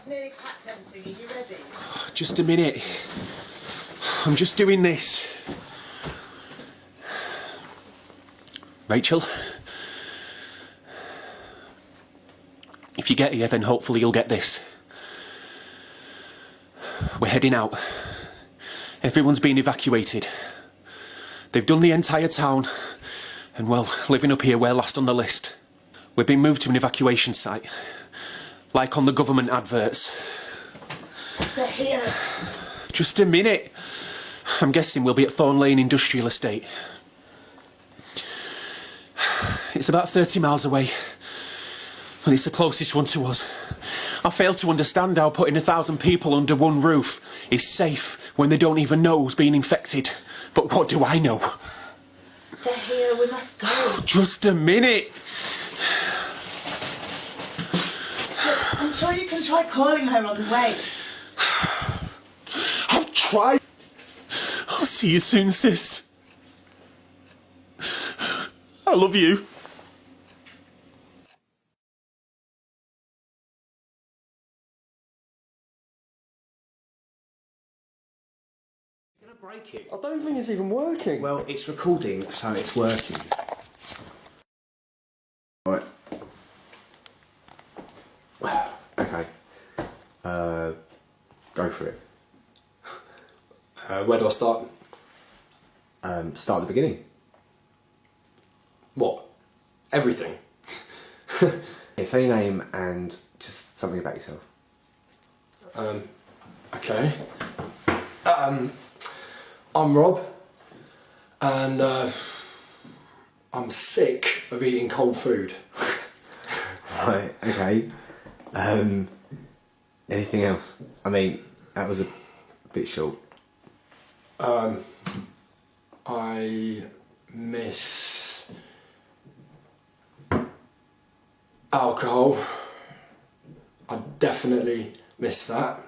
I've nearly packed everything. Are you ready? Just a minute. I'm just doing this. Rachel? If you get here, then hopefully you'll get this. We're heading out. Everyone's been evacuated. They've done the entire town. And well, living up here, we're last on the list. We're being moved to an evacuation site. Like on the government adverts. They're here. Just a minute. I'm guessing we'll be at Thorn Lane Industrial Estate. It's about 30 miles away. And it's the closest one to us. I fail to understand how putting 1,000 people under one roof is safe when they don't even know who's been infected. But what do I know? They're here. We must go. Just a minute. I'm sure you can try calling her on the way. I've tried. I'll see you soon, sis. I love you. You're gonna break it. I don't think it's even working. Well, it's recording, so it's working. Right. Okay. Go for it. Where do I start? Start at the beginning. What? Everything? Yeah, say your name and just something about yourself. Okay. I'm Rob, and I'm sick of eating cold food. Right, okay. Anything else? I mean, that was a bit short. I miss alcohol. I definitely miss that.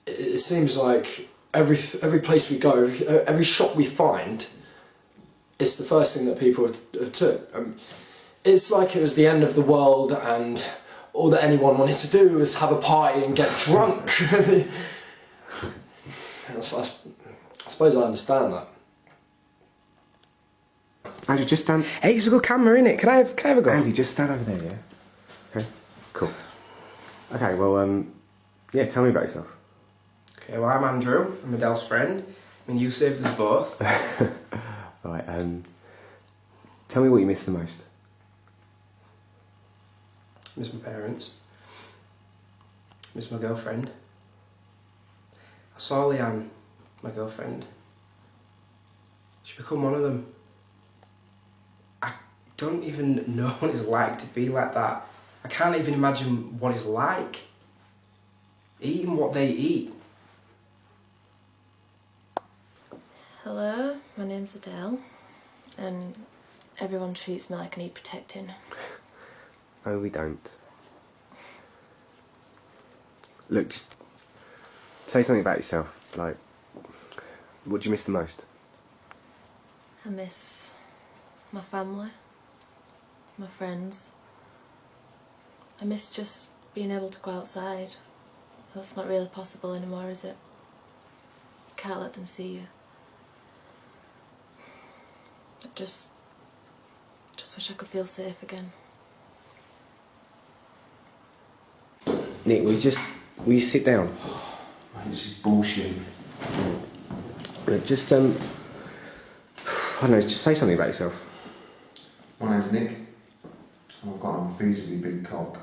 It seems like every place we go, every shop we find, it's the first thing that people have took. It's like it was the end of the world and all that anyone wanted to do was have a party and get drunk. I suppose I understand that. Andy, just stand. Hey, it's a good camera, innit? Can I have a go? Andy, just stand over there, yeah? Okay, cool. Okay, well, yeah, tell me about yourself. Okay, well, I'm Andrew. I'm Adele's friend. I mean, you saved us both. Right, tell me what you miss the most. Miss my parents. Miss my girlfriend. I saw Leanne, my girlfriend. She's become one of them. I don't even know what it's like to be like that. I can't even imagine what it's like. Eating what they eat. Hello, my name's Adele, and everyone treats me like I need protecting. No, we don't. Look, just say something about yourself. Like, what do you miss the most? I miss my family, my friends. I miss just being able to go outside. That's not really possible anymore, is it? You can't let them see you. I just wish I could feel safe again. Nick, will you sit down? Man, this is bullshit. Look, just, I don't know, just say something about yourself. My name's Nick, and I've got an unfeasibly big cock.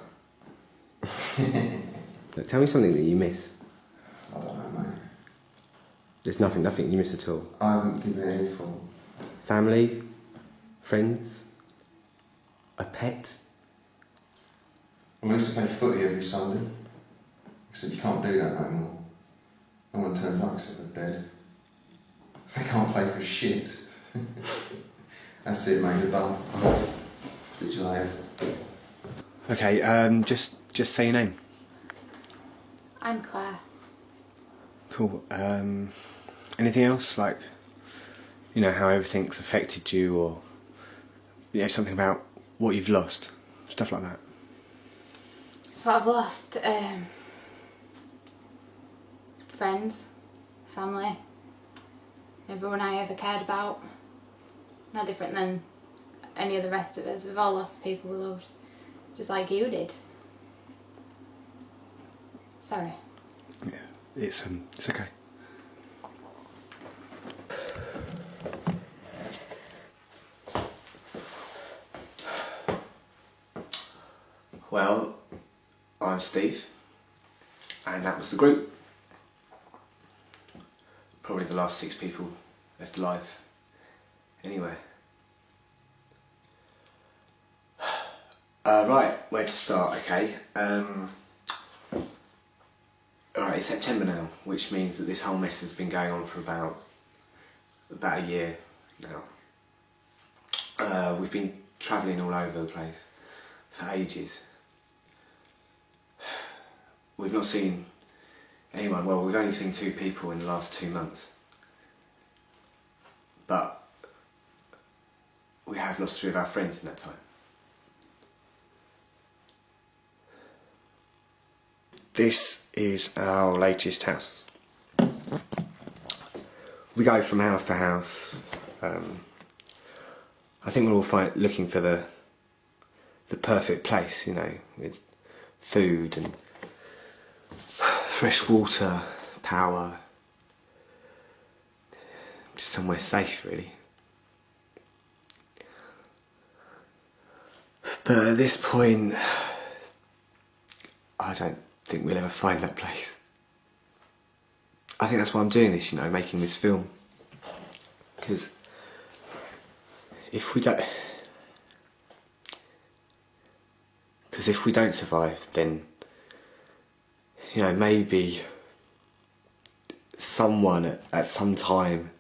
Look, tell me something that you miss. I don't know, mate. There's nothing you miss at all. I haven't given it any thought. Family? Friends? A pet? Well, I used to play footy every Sunday, except you can't do that no more. No one turns up except they're dead. They can't play for shit. That's it, mate, you're done. I'm off. Speak to you later. Okay, just say your name. I'm Claire. Cool. Anything else? Like, you know, how everything's affected you, or, you know, something about what you've lost? Stuff like that. But I've lost friends, family, everyone I ever cared about. No different than any of the rest of us. We've all lost people we loved, just like you did. Sorry. Yeah, it's okay. Well, I'm Steve, and that was the group. Probably the last 6 people left alive. Anyway. Right, where to start, okay. Alright, it's September now, which means that this whole mess has been going on for about a year now. We've been travelling all over the place for ages. We've not seen anyone, well, we've only seen 2 people in the last 2 months. But we have lost 3 of our friends in that time. This is our latest house. We go from house to house. I think we're all looking for the perfect place, you know, with food and fresh water, power, just somewhere safe, really. But at this point, I don't think we'll ever find that place. I think that's why I'm doing this, you know, making this film. Because if we don't survive, then, you know, maybe someone at some time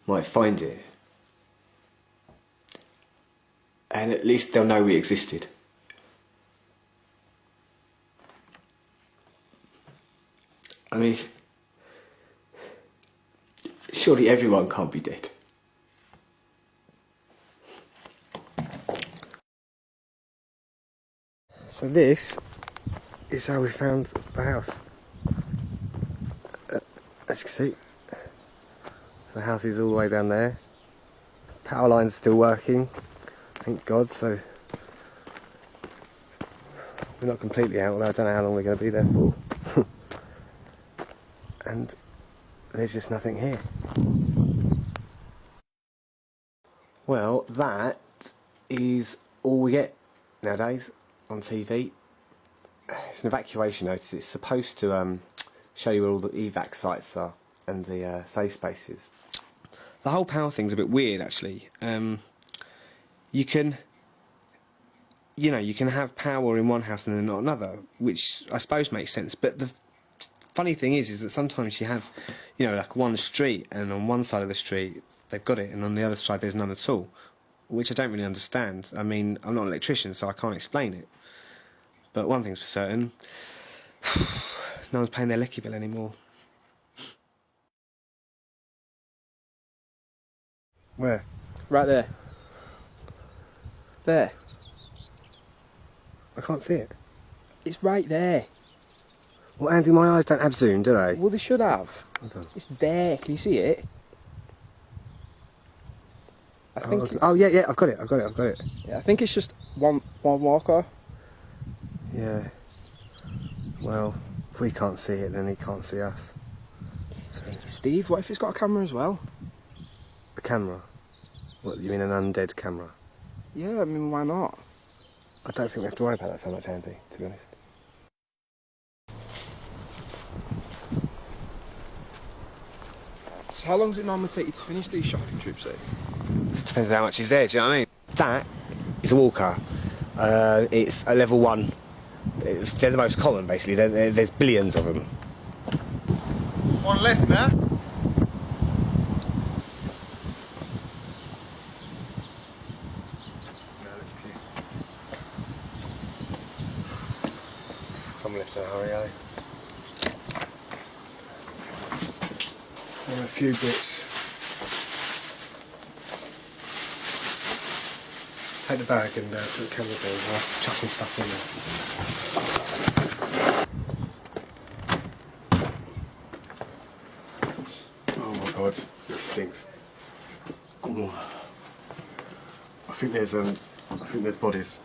might find it. And at least they'll know we existed. I mean, surely everyone can't be dead. So this is how we found the house. As you can see, the house is all the way down there. Power lines are still working, thank God, so we're not completely out, although I don't know how long we're going to be there for. And there's just nothing here. Well, that is all we get nowadays on TV. It's an evacuation notice. It's supposed to show you where all the evac sites are and the safe spaces. The whole power thing's a bit weird, actually. You can have power in one house and then not another, which I suppose makes sense. But the funny thing is that sometimes you have, you know, like one street, and on one side of the street they've got it, and on the other side there's none at all, which I don't really understand. I mean, I'm not an electrician, so I can't explain it. But one thing's for certain, no one's paying their lecky bill anymore. Where? Right there. There. I can't see it. It's right there. Well, Andy, my eyes don't have zoom, do they? Well, they should have. Hold on. It's there. Can you see it? I think. Okay. Oh yeah, I've got it. Yeah, I think it's just one walker. Yeah. Well, if we can't see it, then he can't see us. So, Steve, what if it's got a camera as well? a camera? What, you mean an undead camera? Yeah, I mean, why not? I don't think we have to worry about that so much, Andy, to be honest. So how long does it normally take you to finish these shopping trips, eh? It depends how much is there, do you know what I mean? That is a walker. It's a level 1. They're the most common, basically. There's billions of them. One less now. Someone left in a hurry, eh? And a few bits take the bag and put the camera down. I'll chuck some stuff in there. Oh my god, it stinks. Ooh. I think there's bodies.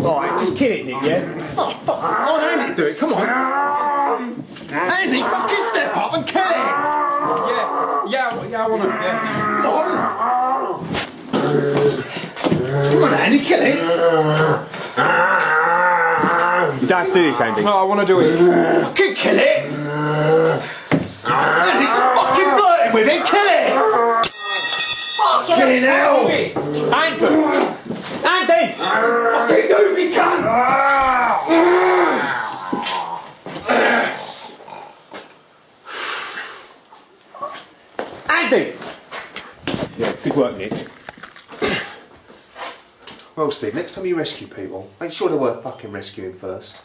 Alright, just kill it, Nick, yeah? Oh, fuck. I want Andy to do it, come on. Andy, fucking step up and kill it! Yeah, I want to. Yeah. Come on, Andy, kill it! You don't have to do this, Andy. No, I want to do it. Fucking kill it! Andy's fucking flirting with it, kill it! Fucking hell! Andy! Andy! Fucking move, you cunt! Andy! Yeah, good work, Nick. Well, Steve, next time you rescue people, make sure they're worth fucking rescuing first.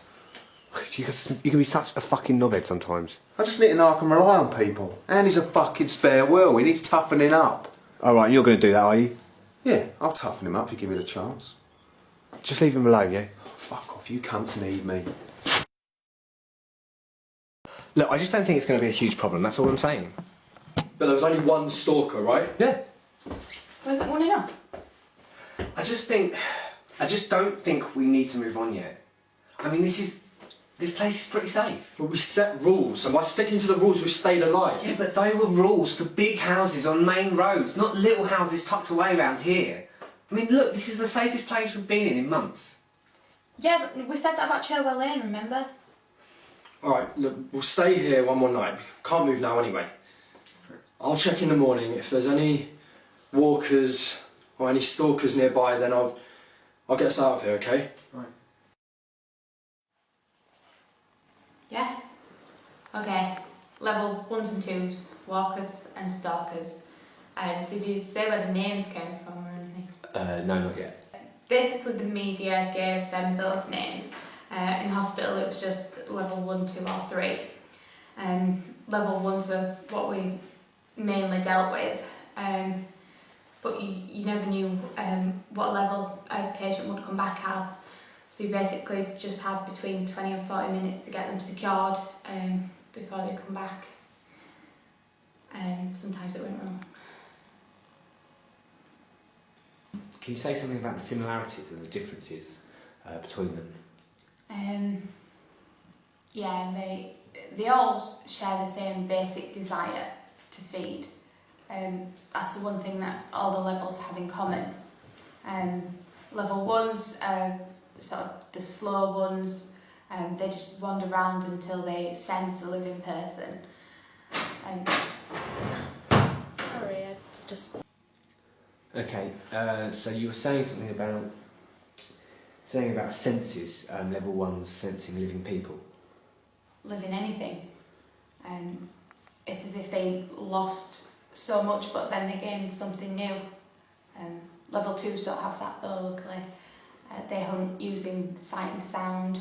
You can be such a fucking knobhead sometimes. I just need to know I can rely on people. And he's a fucking spare wheel, he needs toughening up. Alright, you're going to do that, are you? Yeah, I'll toughen him up if you give me the chance. Just leave him alone, yeah? Oh, fuck off, you cunts need me. Look, I just don't think it's going to be a huge problem, that's all I'm saying. But there was only one stalker, right? Yeah. Was it one enough? I just don't think we need to move on yet. I mean, this place is pretty safe. But we set rules, and by sticking to the rules, we've stayed alive. Yeah, but they were rules for big houses on main roads, not little houses tucked away around here. I mean, look, this is the safest place we've been in months. Yeah, but we said that about Cherwell Lane, remember? Alright, look, we'll stay here one more night. Can't move now anyway. I'll check in the morning. If there's any walkers or any stalkers nearby, then I'll get us out of here, okay? Right. Yeah. Okay. Level 1s and 2s, walkers and stalkers. Did you say where the names came from or anything? No, not yet. Basically, the media gave them those names. In hospital, it was just level 1, 2, or 3. Level 1s are what we mainly dealt with, but you never knew what level a patient would come back as. So you basically just had between 20 and 40 minutes to get them secured before they come back. Sometimes it went wrong. Can you say something about the similarities and the differences between them? Yeah, they all share the same basic desire to feed. That's the one thing that all the levels have in common. Level 1s are sort of the slow ones. They just wander around until they sense a living person. Sorry, I just... Okay, so you were saying something about senses, level 1s sensing living people. Living anything. It's as if they lost so much but then they gained something new. Level 2s don't have that though, luckily. They hunt using sight and sound.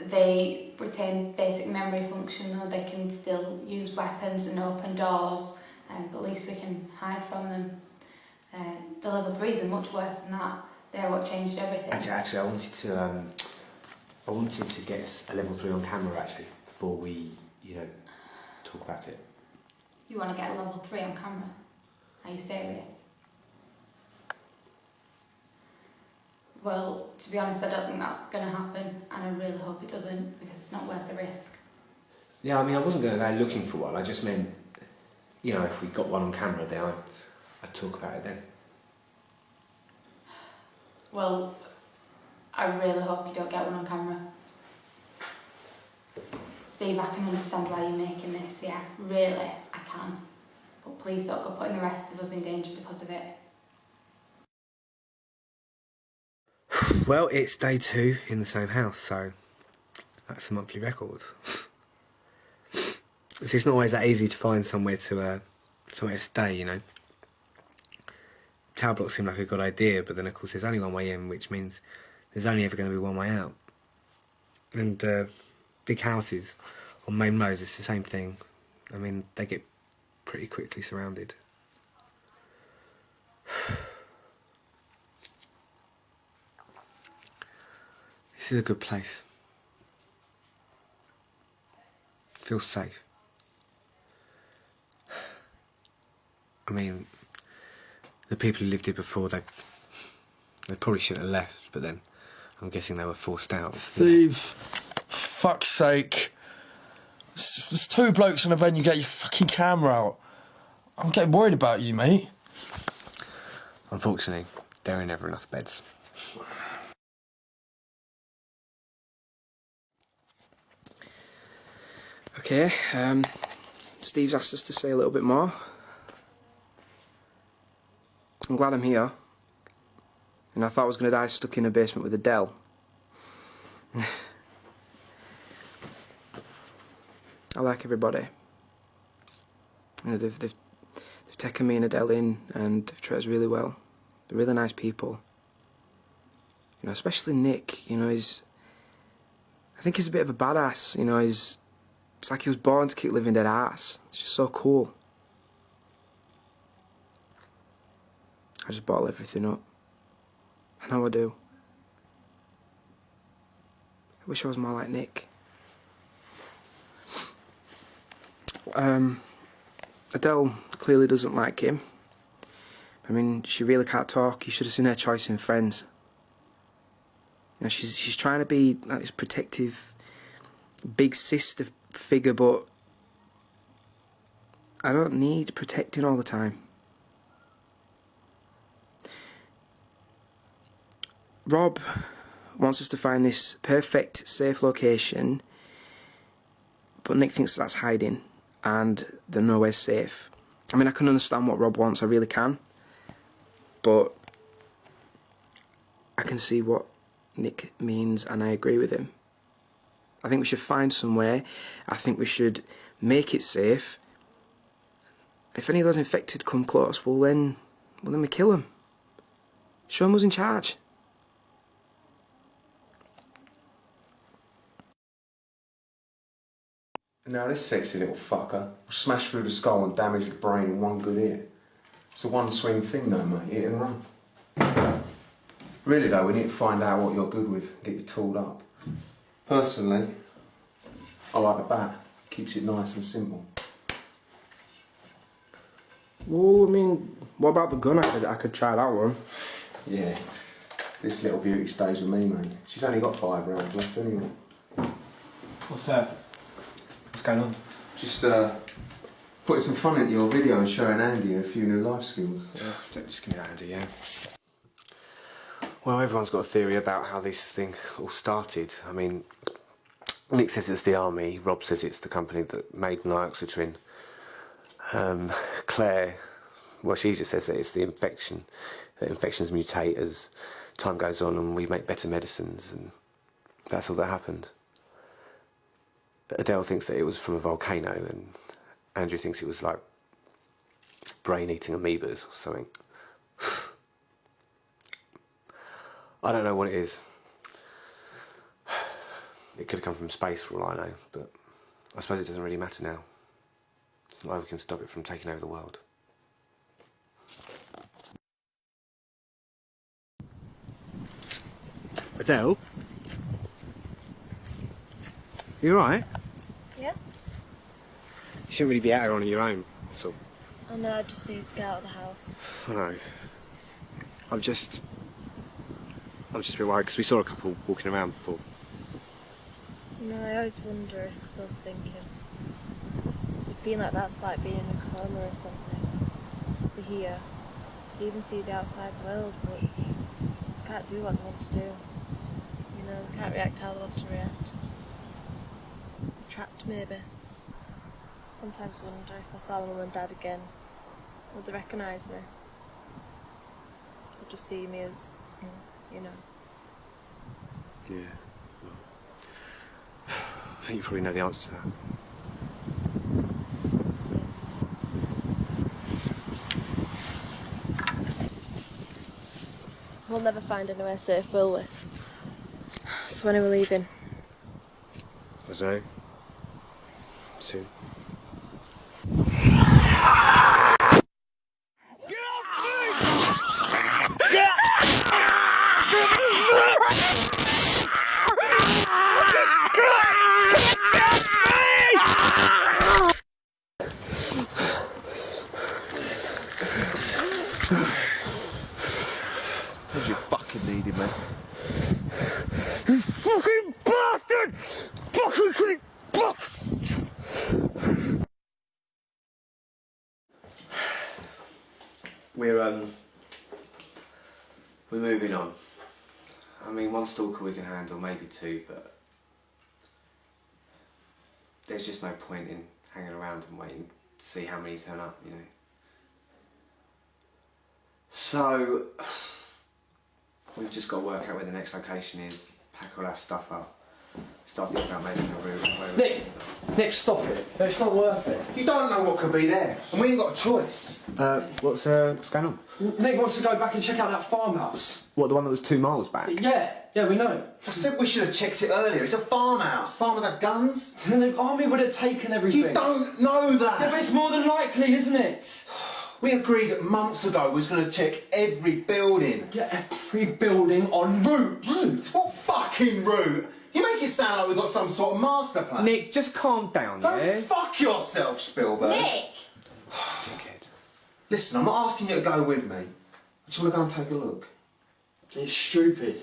They retain basic memory function, though they can still use weapons and open doors, but at least we can hide from them. The level 3s are much worse than that. They're what changed everything. Actually, I wanted to get us a level 3 on camera actually before we, talk about it. You want to get a level 3 on camera? Are you serious? Well, to be honest, I don't think that's going to happen, and I really hope it doesn't, because it's not worth the risk. Yeah, I mean, I wasn't going to go looking for one. I just meant, if we got one on camera, then I'd talk about it then. Well, I really hope you don't get one on camera. Steve, I can understand why you're making this, yeah, really, I can. But please don't go putting the rest of us in danger because of it. Well, it's day 2 in the same house, so that's a monthly record. It's not always that easy to find somewhere to stay, you know. Tower blocks seem like a good idea, but then of course there's only one way in, which means there's only ever going to be one way out. And big houses on main roads, it's the same thing. I mean, they get pretty quickly surrounded. This is a good place. Feels safe. I mean, the people who lived here before, they probably shouldn't have left, but then I'm guessing they were forced out. Steve, fuck's sake. There's two blokes in a bed, you get your fucking camera out. I'm getting worried about you, mate. Unfortunately, there are never enough beds. Okay, Steve's asked us to say a little bit more. I'm glad I'm here. And I thought I was going to die stuck in a basement with Adele. I like everybody. You know, they've taken me and Adele in, and they've treated us really well. They're really nice people. You know, especially Nick. You know, I think he's a bit of a badass. You know, it's like he was born to kick living dead ass. It's just so cool. I just bottle everything up. I know I do. I wish I was more like Nick. Adele clearly doesn't like him. I mean, she really can't talk. You should have seen her choice in Friends. You know, she's trying to be like this protective, big sister figure, but I don't need protecting all the time. Rob wants us to find this perfect, safe location, but Nick thinks that's hiding, and they're nowhere safe. I mean, I can understand what Rob wants, I really can, but I can see what Nick means, and I agree with him. I think we should find somewhere. I think we should make it safe. If any of those infected come close, well then we kill them. Show them who's in charge. Now this sexy little fucker will smash through the skull and damage the brain in one good hit. It's a one swing thing though, mate, hit and run. Really though, we need to find out what you're good with, get you tooled up. Personally, I like the bat, keeps it nice and simple. Well, I mean, what about the gun? I could try that one. Yeah, this little beauty stays with me, mate. She's only got 5 rounds left anyway. What's that? What's going on? Just putting some fun into your video and showing Andy a few new life skills. Yeah, just give me that, Andy, yeah. Well, everyone's got a theory about how this thing all started. I mean, Nick says it's the army, Rob says it's the company that made Nioxetrin. Claire, well, she just says that it's the infection. That infections mutate as time goes on and we make better medicines, and that's all that happened. Adele thinks that it was from a volcano, and Andrew thinks it was like brain-eating amoebas or something. I don't know what it is. It could have come from space for all I know, but I suppose it doesn't really matter now. It's not like we can stop it from taking over the world. Adele? You alright? Yeah? You shouldn't really be out here on your own, so. Oh no, I just needed to get out of the house. I know. I've just been worried because we saw a couple walking around before. No, I always wonder if I'm still thinking. Being like that's like being in a coma or something. We're here. You even see the outside world, but you can't do what they want to do. You know, they can't react how they want to react. They're trapped, maybe. Sometimes wonder if I saw my mum and dad again, would they recognise me? Or just see me as, you know. Yeah. Well, I think you probably know the answer to that. We'll never find anywhere safe, will we? So when are we leaving? I don't know. Soon. What you fucking needed, man? You fucking bastard! Fucking We're moving on. I mean, one stalker we can handle, maybe two, but there's just no point in hanging around and waiting to see how many turn up, you know. So we've just got to work out where the next location is, pack all our stuff up, start thinking about making a route. Nick, stop it. It's not worth it. You don't know what could be there, and we ain't got a choice. What's going on? Nick wants to go back and check out that farmhouse. What, the one that was 2 miles back? Yeah, we know. I said we should have checked it earlier. It's a farmhouse. Farmers have guns. And the army would have taken everything. You don't know that. Yeah, but it's more than likely, isn't it? We agreed months ago we was going to check every building. Yeah, every building on route. Route? What fucking route? You make it sound like we've got some sort of master plan. Nick, just calm down, yeah? Go fuck yourself, Spielberg. Nick! Dickhead. Listen, I'm not asking you to go with me. I just want to go and take a look. It's stupid.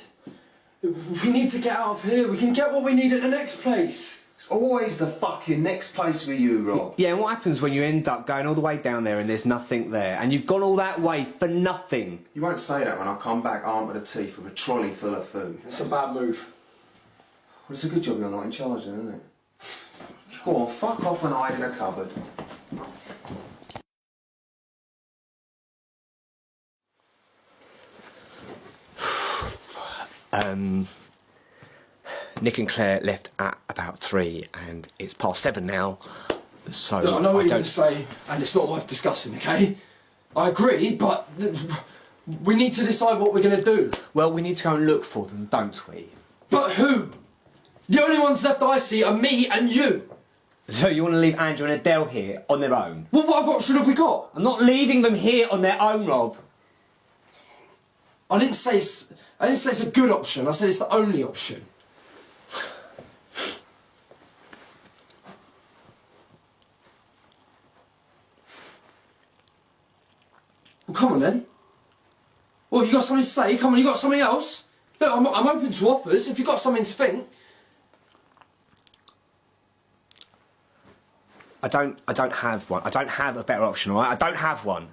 We need to get out of here. We can get what we need at the next place. It's always the fucking next place with you, Rob. Yeah, and what happens when you end up going all the way down there and there's nothing there, and you've gone all that way for nothing? You won't say that when I come back armed to the teeth with a trolley full of food. It's a bad move. Well, it's a good job you're not in charge then, isn't it? Go on, fuck off and hide in a cupboard. Nick and Claire left at about 3, and it's past 7 now, so Look, I know what you're don't... going to say, and it's not worth discussing, okay? I agree, but we need to decide what we're going to do. Well, we need to go and look for them, don't we? But who? The only ones left I see are me and you. So you want to leave Andrew and Adele here on their own? Well, what other option have we got? I'm not leaving them here on their own, Rob. I didn't say it's a good option. I said it's the only option. Well, come on then. Well, if you got something to say, come on, you got something else? Look, I'm open to offers if you've got something to think. I don't have one. I don't have a better option, all right? I don't have one.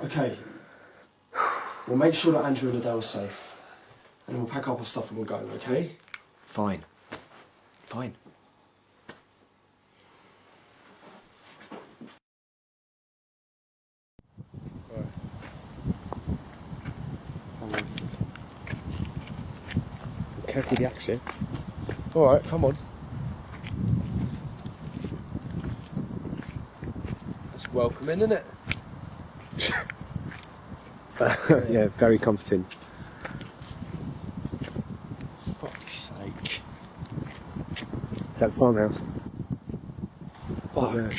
Okay. We'll make sure that Andrew and Adele are safe. And then we'll pack up our stuff and we'll go, okay? Fine. Fine. Careful with the action. Alright, come on. That's welcoming, isn't it? Yeah, very comforting. Fuck's sake. Is that the farmhouse? Fuck. Yeah.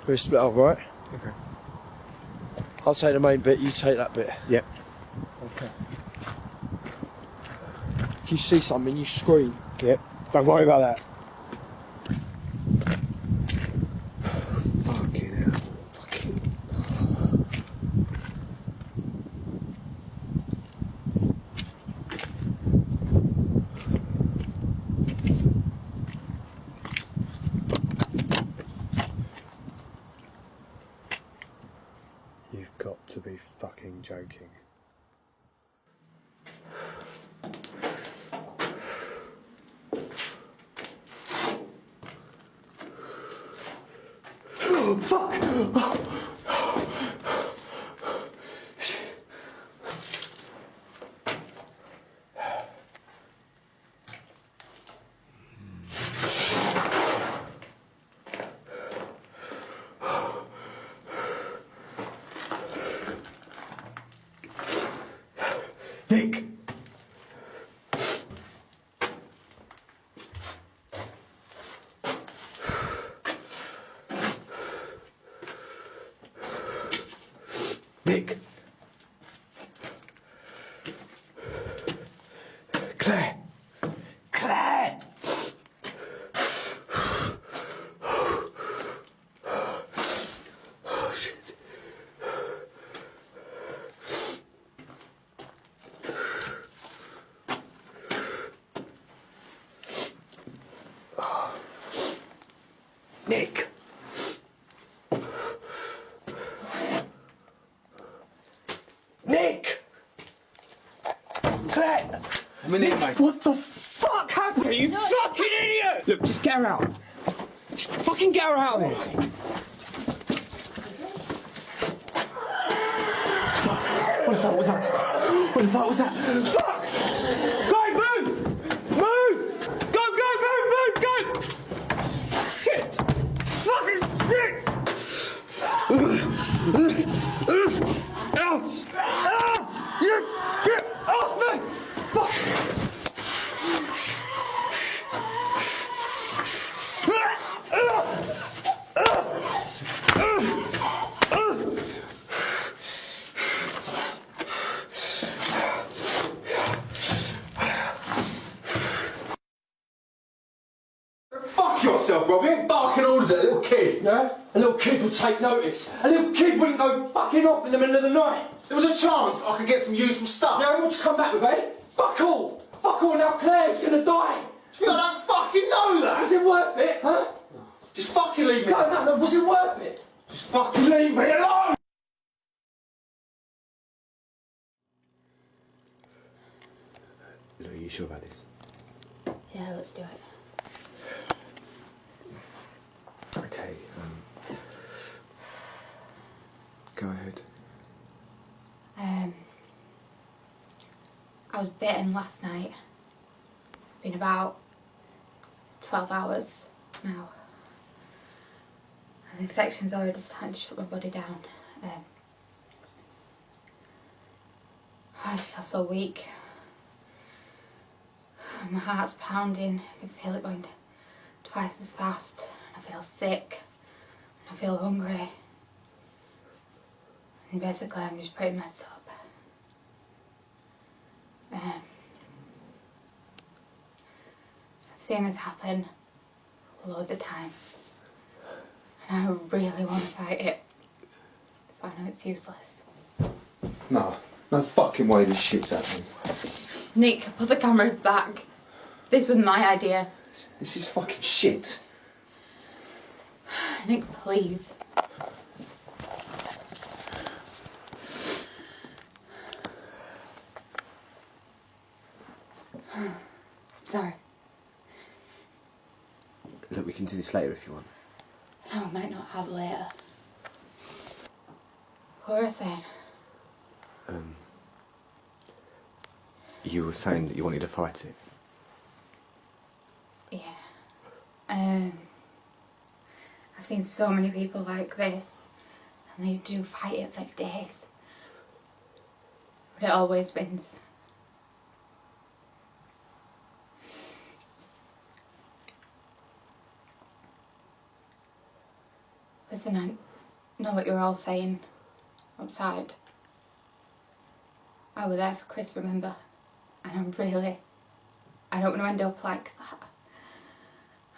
We're split up, right? Okay. I'll take the main bit, you take that bit. Yep. Okay. If you see something, you scream. Yep. Don't worry about that. Fucking hell. Fucking... You've got to be fucking joking. Fuck! Nick! Nick! Claire! Claire! Oh, shit. Nick! Nick! Claire! I'm in here, mate. What the fuck happened to you? Fucking idiot! Look, just get her out. Just fucking get her out of here. Fuck. What the fuck was that? What the fuck was that? Fuck! Guys, move! Move! Go, go, move, move, go! Shit! Fucking shit! Ow! Ow! You get off me! Fuck! Fuck yourself, Rob. You ain't barking orders at a little kid. Yeah? A little kid will take notice. A little kid wouldn't go fucking off in the middle of the night. There was a chance I could get some useful stuff. Yeah, what you come back with, eh? Fuck all! Fuck all, now Claire's gonna die! I don't fucking know that. Was it worth it, huh? Just fucking leave me. No, was it worth it? Just fucking leave me alone. Look, are you sure about this? Yeah, let's do it. Okay, go ahead. I was bitten last night. It's been about 12 hours now. And the infection's already starting to shut my body down. I feel so weak. My heart's pounding. I can feel it going twice as fast. I feel sick. I feel hungry. And basically I'm just pretty messed up. I've seen this happen loads of times. And I really want to fight it. But I know it's useless. No fucking way this shit's happening. Nick, put the camera back. This was my idea. This is fucking shit. Nick, please. Sorry. Look, we can do this later if you want. No, I might not have later. What were I saying? You were saying that you wanted to fight it. Yeah. I've seen so many people like this, and they do fight it for days. But it always wins. Listen, I know what you're all saying outside. I was there for Chris, remember? And I don't want to end up like that.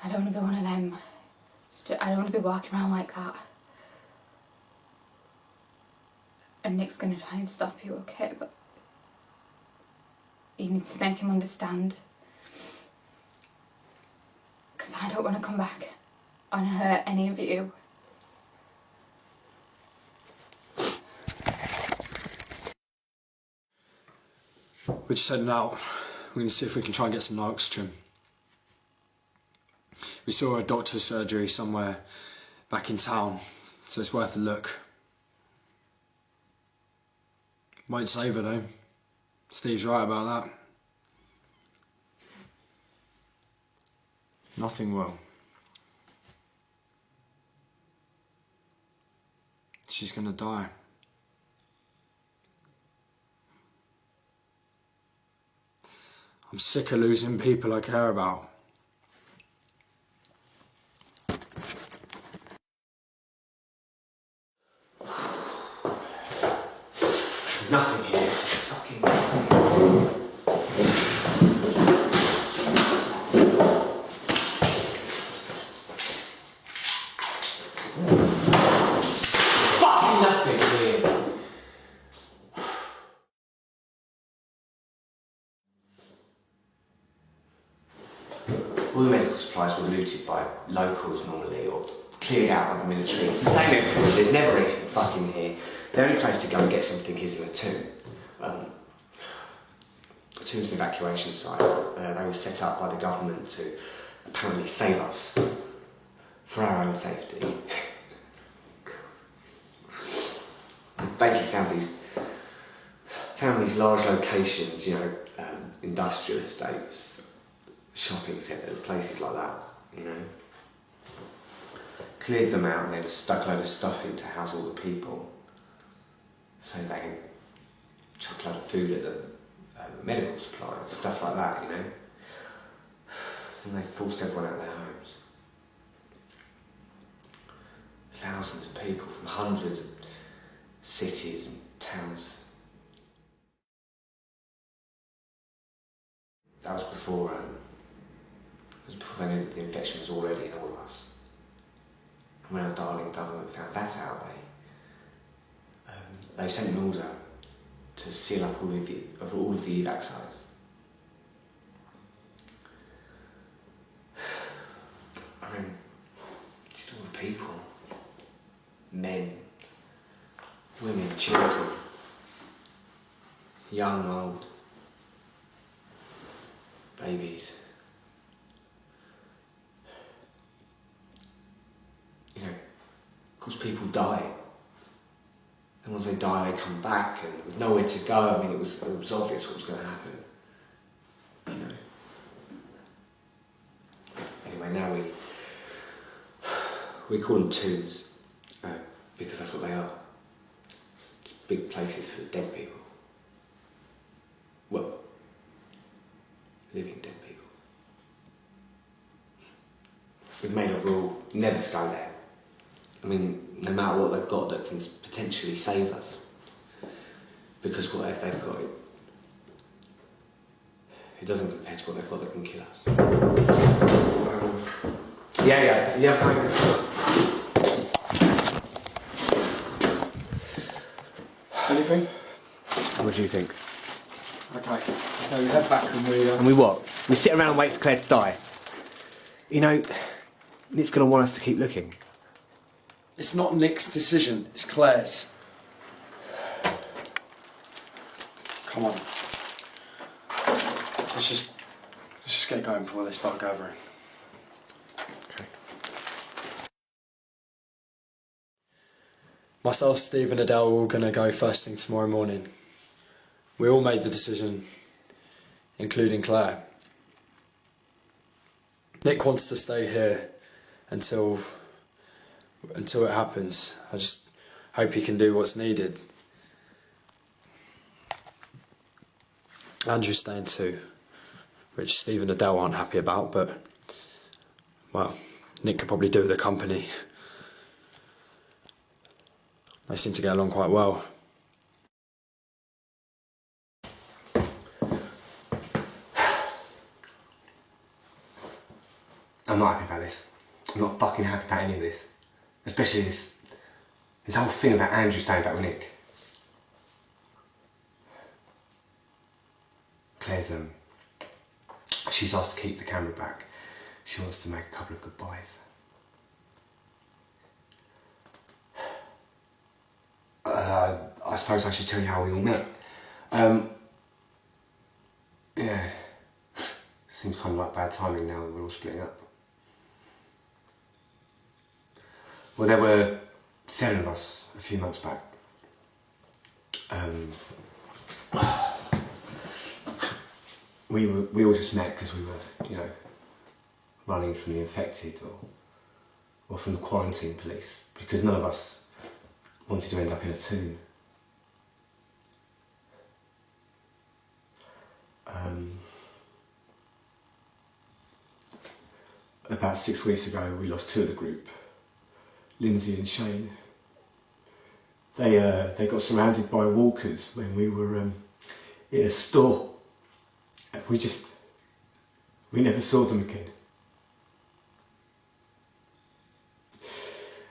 I don't want to be one of them. I don't want to be walking around like that. And Nick's going to try and stop you, okay? But you need to make him understand. Because I don't want to come back and hurt any of you. We're just heading out. We're going to see if we can try and get some oxygen. We saw a doctor's surgery somewhere back in town, so it's worth a look. Won't save her though. Steve's right about that. Nothing will. She's gonna die. I'm sick of losing people I care about. There's nothing here. Fucking. Fucking nothing here. All the medical supplies were looted by locals normally, or cleared out by the military. It's the same everywhere. There's never anything fucking here. The only place to go and get something is in a tomb. The tomb's an evacuation site. They were set up by the government to apparently save us for our own safety. Basically found these large locations, you know, industrial estates, shopping centres, places like that, you know. Cleared them out and then stuck a load of stuff in to house all the people. So they can chuck a load of food at them, medical supplies, stuff like that, you know. And they forced everyone out of their homes. Thousands of people from hundreds of cities and towns. That was before they knew that the infection was already in all of us. And when our darling government found that out, they sent an order to seal up all of the evac sites. I mean, just all the people. Men, women, children, young, old, babies. You know, of course people die. And once they die, they come back, and with nowhere to go. I mean, it was obvious what was going to happen. You know. Anyway, now we call them tombs, because that's what they are. Big places for dead people. Well, living dead people. We've made a rule never to go there. I mean, no matter what they've got that can potentially save us. Because what if they've got it doesn't compare to what they've got that can kill us. Yeah, fine. Anything? What do you think? Okay, we head back and we... And we what? We sit around and wait for Claire to die. You know, Nick's going to want us to keep looking. It's not Nick's decision, it's Claire's. Come on. Let's just get going before they start gathering. Okay. Myself, Steve and Adele are all going to go first thing tomorrow morning. We all made the decision, including Claire. Nick wants to stay here until it happens. I just hope he can do what's needed. Andrew's staying too, which Steve and Adele aren't happy about, but, well, Nick could probably do with the company. They seem to get along quite well. I'm not happy about this. I'm not fucking happy about any of this. Especially this whole thing about Andrew staying back with Nick. Claire's, she's asked to keep the camera back. She wants to make a couple of goodbyes. I suppose I should tell you how we all met. Yeah. Seems kind of like bad timing now that we're all splitting up. Well, there were 7 of us a few months back. We all just met because we were, you know, running from the infected or from the quarantine police, because none of us wanted to end up in a tomb. about 6 weeks ago, we lost 2 of the group, Lindsay and Shane. They got surrounded by walkers when we were in a store. We never saw them again.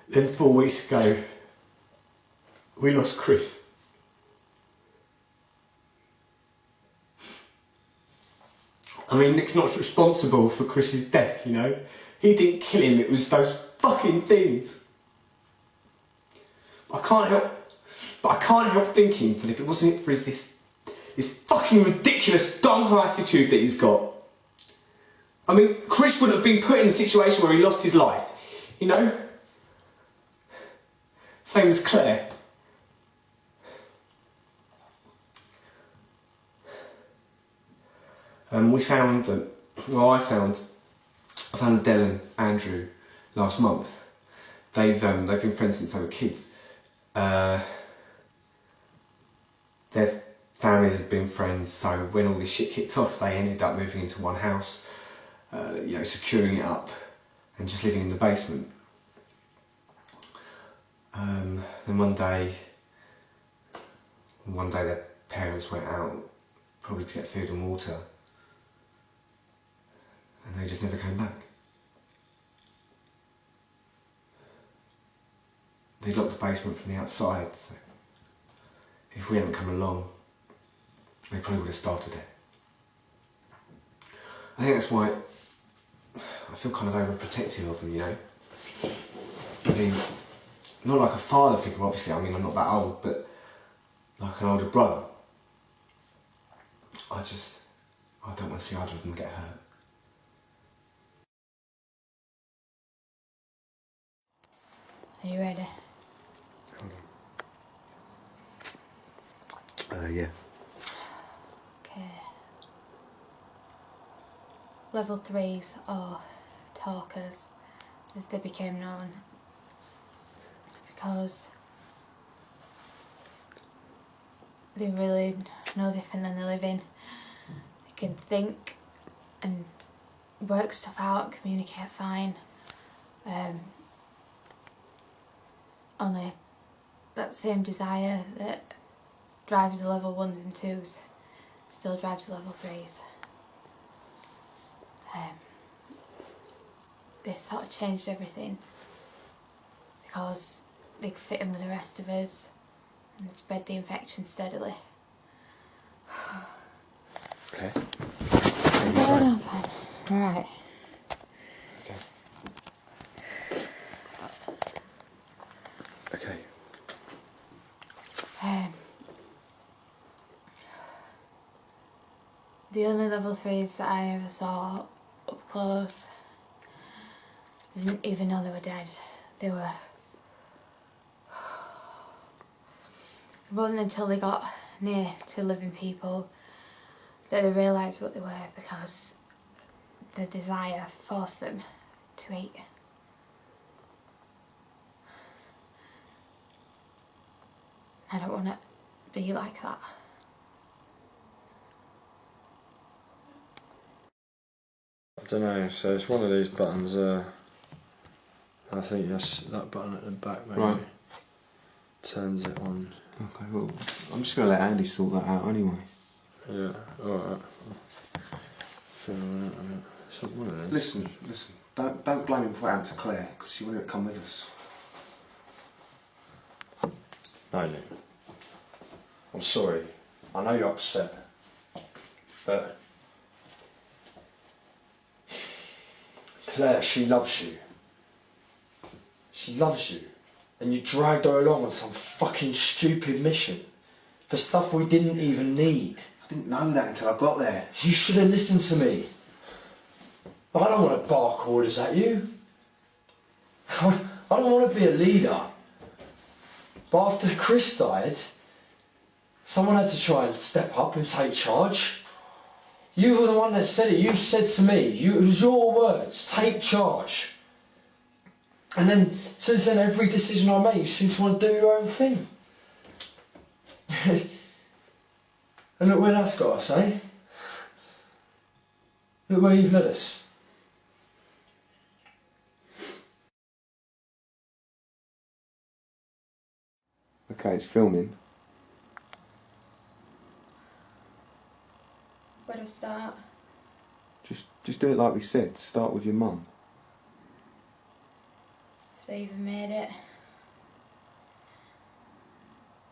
Then 4 weeks ago, we lost Chris. I mean, Nick's not responsible for Chris's death, you know? He didn't kill him, it was those fucking things. I can't help thinking that if it wasn't for this fucking ridiculous gung-ho attitude that he's got, I mean, Chris would have been put in a situation where he lost his life, you know? Same as Claire. I found Adele and Andrew last month. They've been friends since they were kids. Their families had been friends, so when all this shit kicked off, they ended up moving into one house, securing it up and just living in the basement. Then one day their parents went out, probably to get food and water, and they just never came back. They locked the basement from the outside, so if we hadn't come along, they probably would have started it. I think that's why I feel kind of overprotective of them, you know? I mean, not like a father figure, obviously, I mean, I'm not that old, but like an older brother. I don't want to see either of them get hurt. Are you ready? Yeah. Okay. Level 3s, or talkers, as they became known, because they're really no different than the living. They can think and work stuff out, communicate fine. Only that same desire that drives the level 1s and 2s still drives the level 3s. This sort of changed everything because they could fit in with the rest of us and spread the infection steadily. Okay. Fine. Alright. Okay. Okay. The only level 3s that I ever saw up close, I didn't even know they were dead. They were... It wasn't until they got near to living people that they realised what they were, because the desire forced them to eat. I don't want to be like that. I don't know, so it's one of these buttons, I think that's that button at the back, maybe. Right. Turns it on. Okay, well, I'm just going to let Andy sort that out anyway. Yeah, alright. So, one of those. Listen. Don't blame him for what happened to Claire, because she wanted to come with us. No, Nick. I'm sorry. I know you're upset. But Claire, she loves you. She loves you. And you dragged her along on some fucking stupid mission for stuff we didn't even need. I didn't know that until I got there. You should have listened to me. I don't want to bark orders at you. I don't want to be a leader. But after Chris died, someone had to try and step up and take charge. You were the one that said it. You said to me, it was your words, take charge. And then, since then, every decision I make, you seem to want to do your own thing. And look where that's got us, eh? Look where you've led us. Okay, it's filming. Where do I start? Just do it like we said. Start with your mum. If they even made it.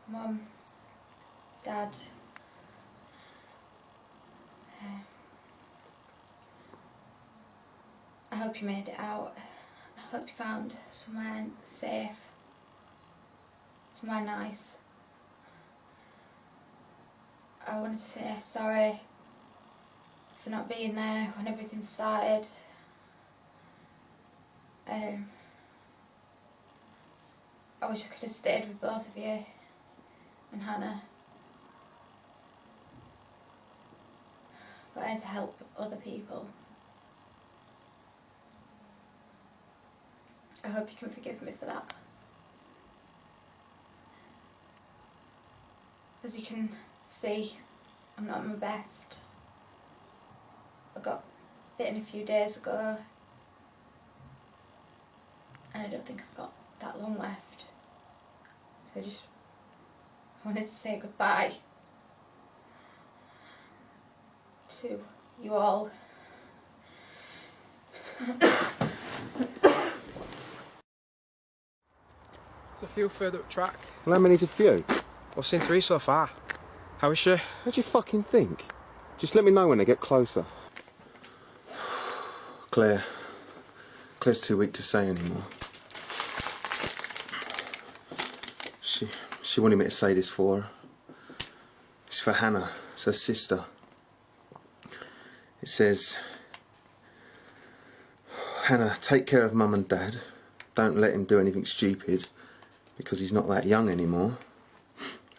Mum, Dad. I hope you made it out. I hope you found somewhere safe. Somewhere nice. I wanted to say sorry for not being there when everything started. I wish I could have stayed with both of you and Hannah. But I had to help other people. I hope you can forgive me for that. As you can see, I'm not at my best. I got bitten a few days ago, and I don't think I've got that long left. So I wanted to say goodbye to you all. It's a few further up track. Well, how many's a few? I've seen 3 so far. How is she? How do you fucking think? Just let me know when they get closer. Claire's too weak to say anymore. She wanted me to say this for her. It's for Hannah, it's her sister. It says, Hannah, take care of Mum and Dad. Don't let him do anything stupid, because he's not that young anymore.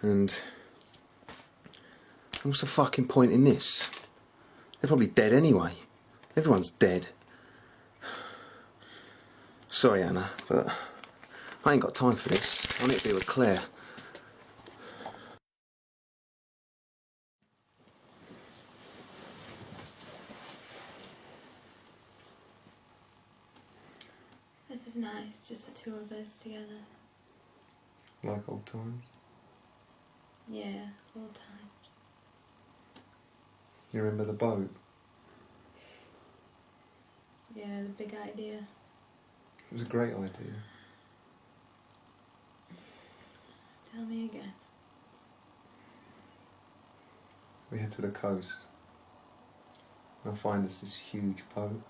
And what's the fucking point in this? They're probably dead anyway. Everyone's dead. Sorry, Anna, but I ain't got time for this. I need to be with Claire. This is nice, just the two of us together. Like old times? Yeah, old times. You remember the boat? Yeah, the big idea. It was a great idea. Tell me again. We head to the coast. And I find us this huge boat,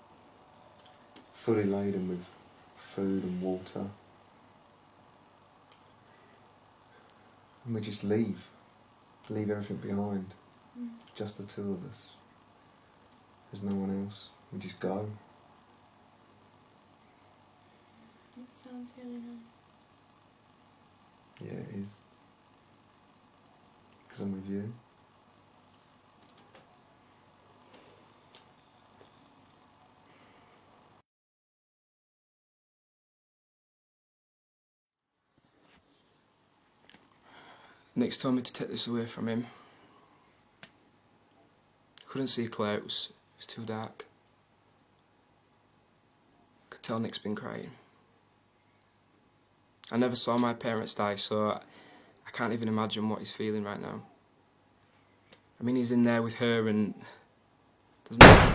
fully laden with food and water. And we just leave everything behind. Just the two of us. There's no one else. We just go. That sounds really nice. Yeah, it is. Because I'm with you. Nick's told me to take this away from him. Couldn't see Claire, it was too dark. Could tell Nick's been crying. I never saw my parents die, so I can't even imagine what he's feeling right now. I mean, he's in there with her and there's no...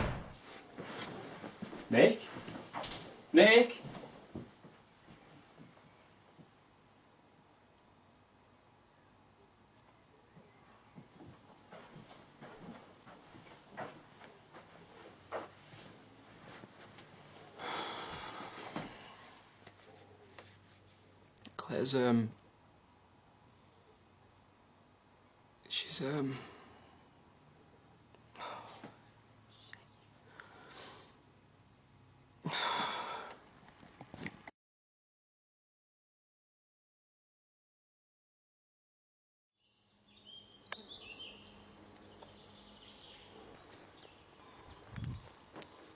Nick? Nick? Claire's, she's,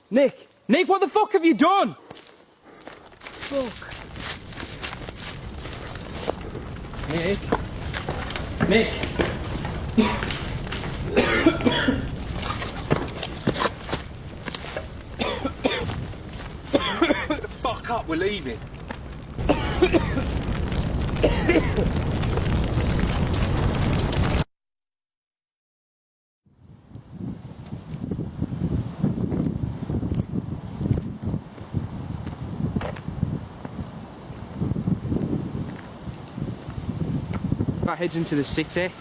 Nick! Nick, what the fuck have you done? Fuck. Nick? Nick? Fuck up, we're leaving. That heads into the city.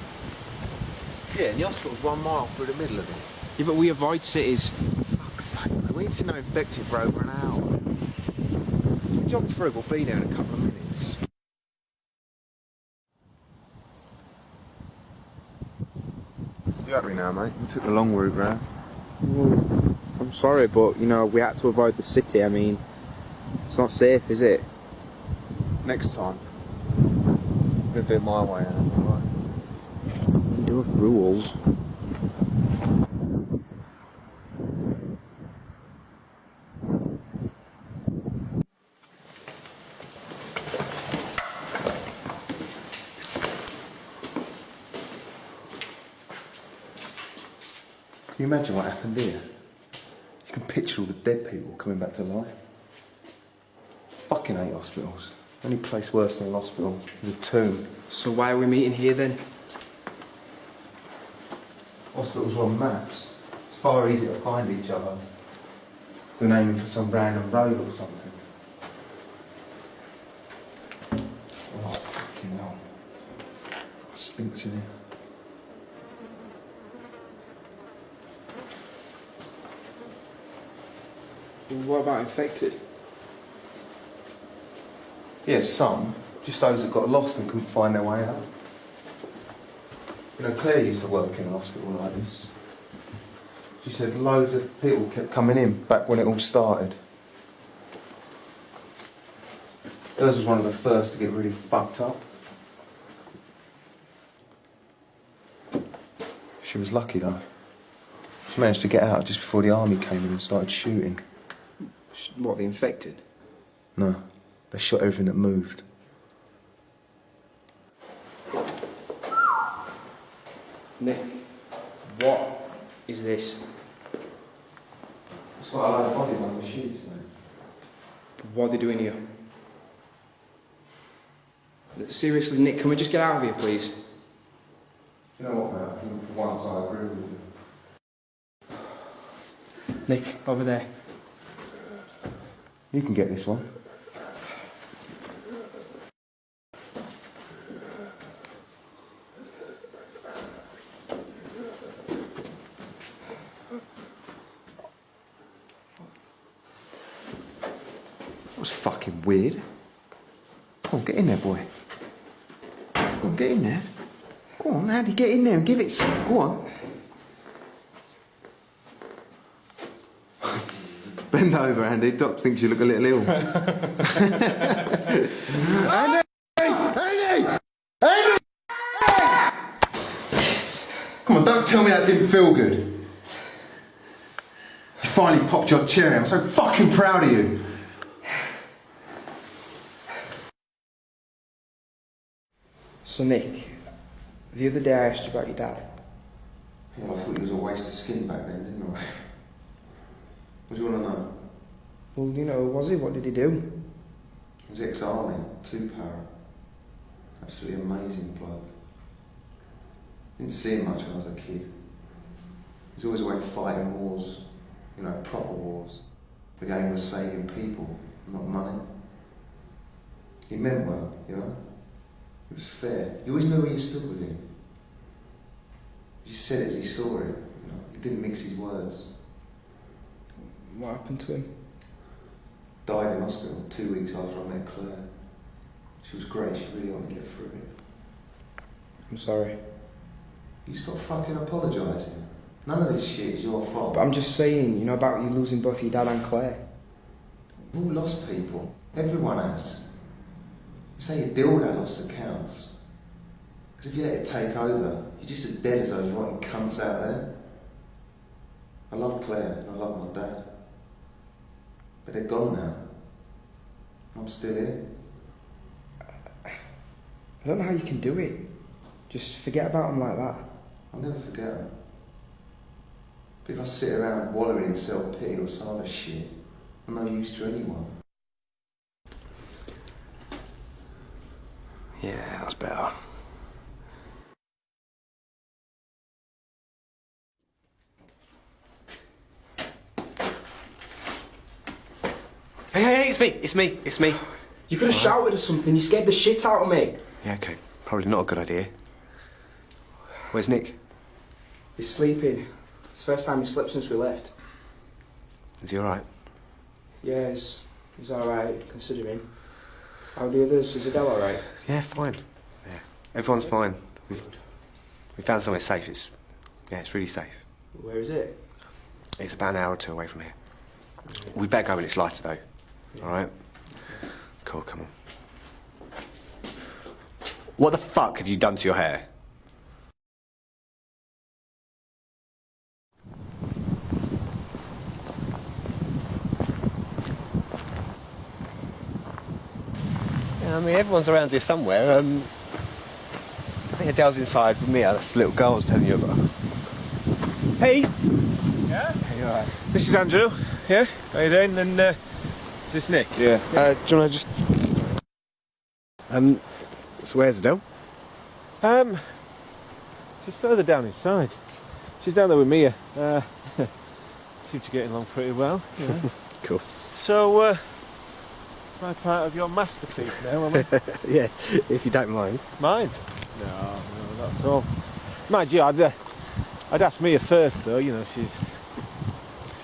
Yeah, and the hospital's 1 mile through the middle of it. Yeah, but we avoid cities. Fuck's sake, man. We ain't seen no infected for over an hour. If we jump through, we'll be there in a couple of minutes. You happy now, mate? We took the long route round. Well, I'm sorry, but, you know, we had to avoid the city. I mean, it's not safe, is it? Next time, I'm gonna do it my way, alright? We do have rules. Can you imagine what happened here? You can picture all the dead people coming back to life. Fucking hate hospitals. Any place worse than an hospital is a tomb. So why are we meeting here then? Hospitals are on maps. It's far easier to find each other than aiming for some random road or something. Oh, fucking hell. It stinks in here. What about infected? Yeah, some. Just those that got lost and couldn't find their way out. You know, Claire used to work in a hospital like this. She said loads of people kept coming in back when it all started. Hers was one of the first to get really fucked up. She was lucky though. She managed to get out just before the army came in and started shooting. What, the infected? No, they shot everything that moved. Nick, what is this? It's like a lot of bodies on the sheets, mate. What are they doing here? Seriously, Nick, can we just get out of here, please? You know what, mate? I think for once I agree with you. Nick, over there. You can get this one. That was fucking weird. Come on, get in there, boy. Come on, get in there. Go on, Andy, get in there and give it some. Go on. Bend over, Andy. Doc thinks you look a little ill. Andy! Andy! Andy! Come on, don't tell me that didn't feel good. You finally popped your cherry. I'm so fucking proud of you. So, Nick, the other day I asked you about your dad. Yeah, I thought he was a waste of skin back then, didn't I? What do you want to know? Well, you know, was he? What did he do? He was ex-army, 2-para. Absolutely amazing bloke. Didn't see him much when I was a kid. He was always away fighting wars, you know, proper wars. But the aim was saving people, not money. He meant well, you know. It was fair. You always knew where you stood with him. He just said it as he saw it, you know. He didn't mix his words. What happened to him? Died in hospital 2 weeks after I met Claire. She was great, she really helped me get through it. I'm sorry. You stop fucking apologising. None of this shit is your fault. But I'm just saying, you know, about you losing both your dad and Claire. We've all lost people. Everyone has. You say you deal with that loss that counts. Because if you let it take over, you're just as dead as those rotten cunts out there. I love Claire and I love my dad. But they're gone now. I'm still here. I don't know how you can do it. Just forget about him like that. I'll never forget them. But if I sit around wallowing in self-pity or some other shit, I'm no use to anyone. Yeah, that's better. Hey, it's me. You could have shouted or something. You scared the shit out of me. Yeah, okay. Probably not a good idea. Where's Nick? He's sleeping. It's the first time he slept since we left. Is he alright? Yeah, he's alright, considering. How are the others? Is Adele alright? Yeah, fine. Yeah, everyone's fine. We found somewhere safe. It's really safe. Where is it? It's about an hour or two away from here. We better go when it's lighter, though. Yeah. Alright? Cool, come on. What the fuck have you done to your hair? Yeah, I mean, everyone's around here somewhere. I think Adele's inside with me. That's the little girl I was telling you about. Hey, Yeah? Hey, you alright? this is Andrew. Yeah, how you doing? And is this Nick? Yeah. Do you want to just... So where's Adele? She's further down inside. She's down there with Mia. Seems to be getting along pretty well. You know. Cool. So, my part of your masterpiece now, am I? Yeah, if you don't mind. Mine? No, not at all. Mind you, I'd ask Mia first, though. You know, she's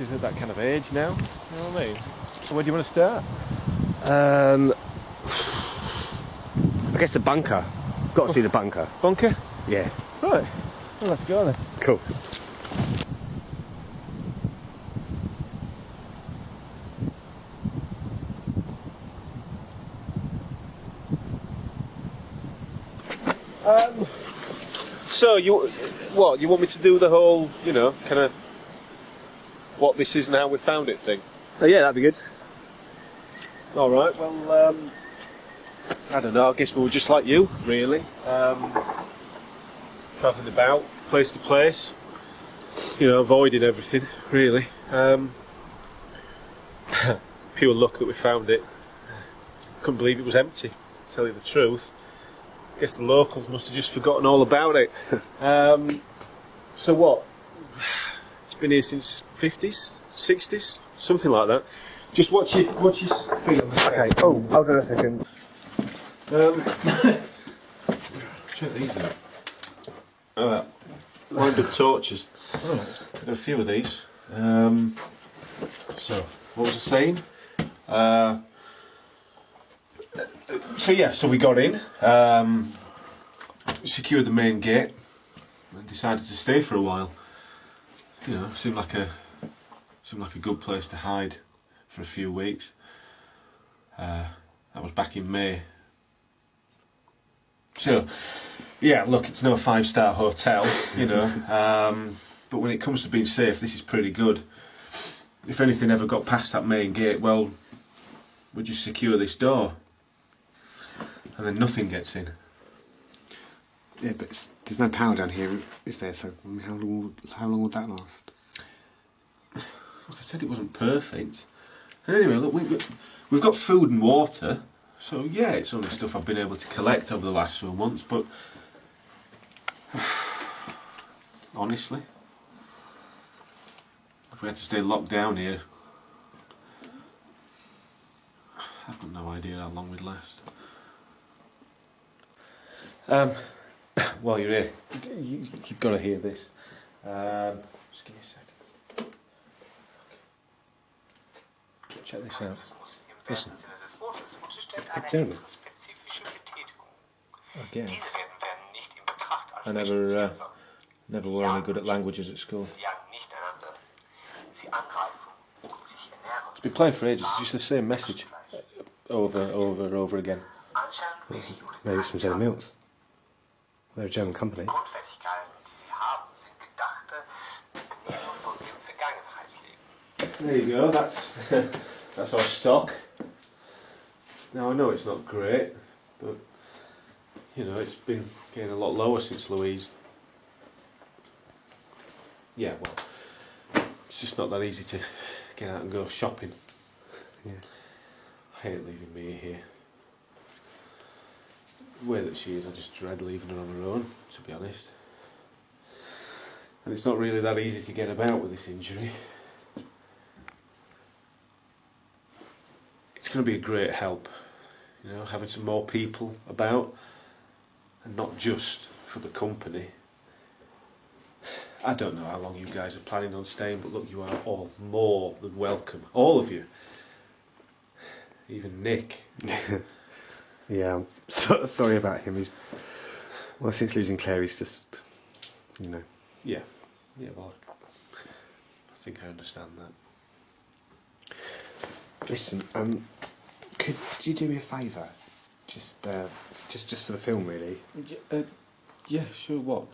at that kind of age now. You know what I mean? So where do you want to start? I guess the bunker. Got to see the bunker. Bunker? Yeah. Right. Well, let's go then. Cool. So you want me to do the whole, you know, kind of what this is now we found it thing? Oh yeah, that'd be good. All right. Well, I don't know. I guess we were just like you, really, travelling about place to place, you know, avoiding everything, really. Pure luck that we found it. Couldn't believe it was empty. To tell you the truth. Guess the locals must have just forgotten all about it. So what? It's been here since 50s, 60s, something like that. Just watch your speed on this. Okay. Oh, hold on a second. Check these out. Oh, wind up torches. Oh, got a few of these. So, what was I saying? So we got in, secured the main gate, and decided to stay for a while. You know, seemed like a good place to hide for a few weeks. That was back in May. So, yeah, look, it's no 5-star hotel, you know, but when it comes to being safe, this is pretty good. If anything ever got past that main gate, well, we just secure this door. And then nothing gets in. Yeah, but there's no power down here, is there? So I mean, how long would that last? Like I said, it wasn't perfect. And anyway, look, we've got food and water. So yeah, it's only stuff I've been able to collect over the last few months, but honestly, if we had to stay locked down here, I've got no idea how long we'd last. While you're here, you've got to hear this. Just give me a second. Check this out. Listen. Gentlemen. Again. I never were any good at languages at school. It's been playing for ages. It's just the same message over again. Maybe it's from General Mills. They're a German company. There you go. That's our stock. Now I know it's not great, but you know it's been getting a lot lower since Louise. Yeah, well, it's just not that easy to get out and go shopping. Yeah. I hate leaving Mia here. The way that she is, I just dread leaving her on her own, to be honest. And it's not really that easy to get about with this injury. It's going to be a great help, you know, having some more people about. And not just for the company. I don't know how long you guys are planning on staying, but look, you are all more than welcome. All of you. Even Nick. Yeah, I'm sorry about him. Well, since losing Claire, he's just, you know. Yeah, well, I think I understand that. Listen, could you do me a favour? Just for the film, really. Yeah, sure. What?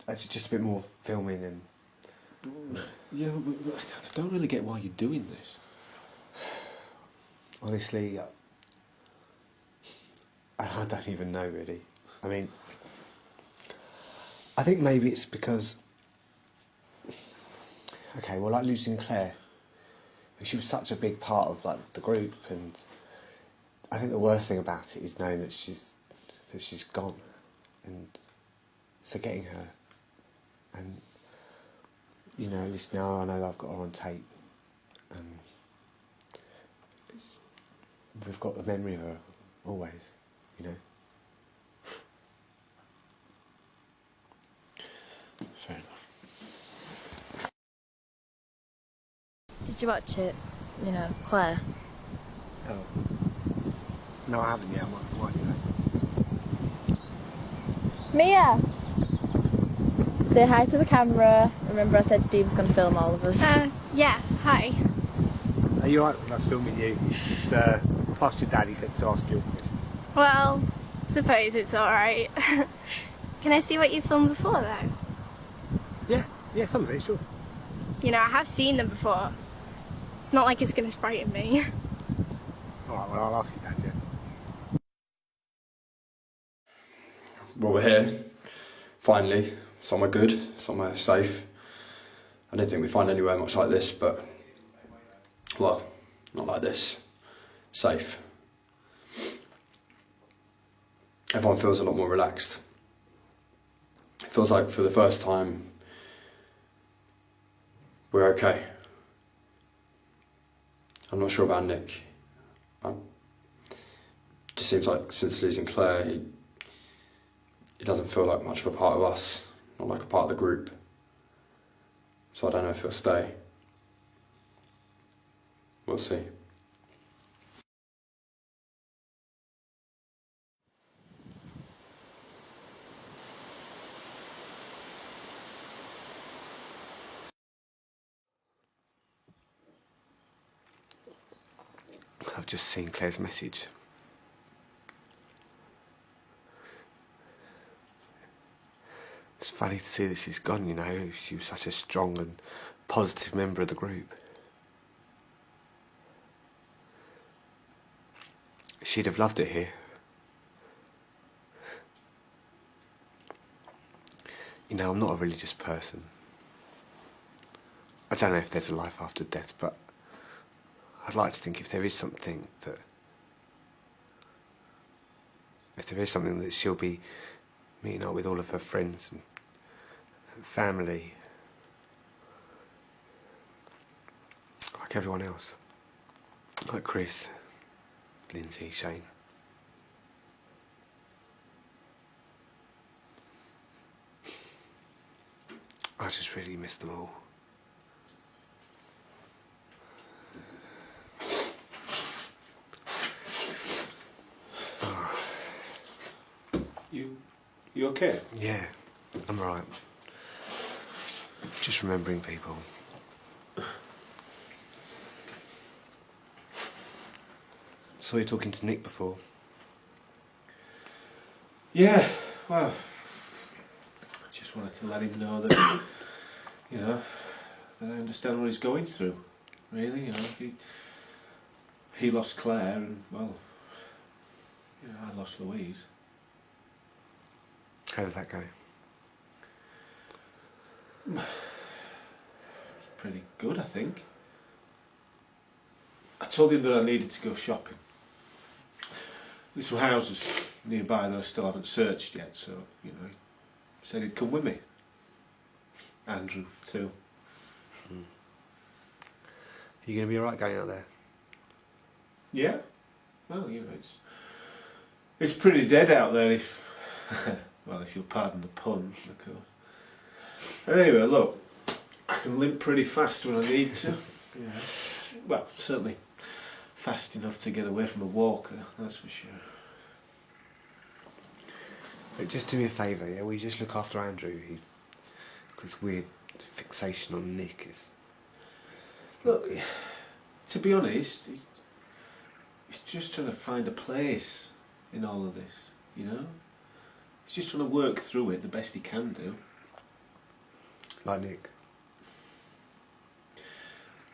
Just a bit more filming and. Yeah, I don't really get why you're doing this. Honestly, I don't even know, really. I mean, I think maybe it's because. Okay, well, like losing Claire, she was such a big part of like the group, and I think the worst thing about it is knowing that she's gone, and forgetting her, and you know, at least now I know that I've got her on tape, and we've got the memory of her always, you know. Fair enough. Did you watch it? You know, Claire. Oh. No, I haven't yet. I might do that. Mia! Say hi to the camera. Remember I said Steve was going to film all of us. Yeah, hi. Are you alright with us filming you? It's, I've asked your dad, he said to ask you. Well, suppose it's alright. Can I see what you filmed before, though? Yeah, some of it, sure. You know, I have seen them before. It's not like it's going to frighten me. Alright, well, I'll ask your dad, yeah. Well, we're here, finally, somewhere good, somewhere safe. I didn't think we'd find anywhere much like this, but, well, not like this. Safe. Everyone feels a lot more relaxed. It feels like for the first time, we're okay. I'm not sure about Nick. It just seems like since losing Claire, he doesn't feel like much of a part of us, not like a part of the group. So I don't know if he'll stay. We'll see. I've just seen Claire's message. It's funny to see that she's gone, you know. She was such a strong and positive member of the group. She'd have loved it here. You know, I'm not a religious person. I don't know if there's a life after death, but I'd like to think if there is something that she'll be meeting up with all of her friends and family, like everyone else, like Chris, Lindsay, Shane. I just really miss them all. You okay? Yeah, I'm alright. Just remembering people. Saw you talking to Nick before. Yeah, well, I just wanted to let him know that, you know, that I understand what he's going through, really, you know. He lost Claire and, well, you know, I lost Louise. How did that go? It's pretty good, I think. I told him that I needed to go shopping. There's some houses nearby that I still haven't searched yet, so, you know, he said he'd come with me. Andrew, too. Are you going to be alright going out there? Yeah. Well, you know, it's pretty dead out there if Well, if you'll pardon the pun, of course. Anyway, look, I can limp pretty fast when I need to. Yeah. Well, certainly fast enough to get away from a walker, that's for sure. But just do me a favour, yeah? Will you just look after Andrew? This weird fixation on Nick is... Look, to be honest, he's just trying to find a place in all of this, you know? He's just trying to work through it the best he can do. Like Nick?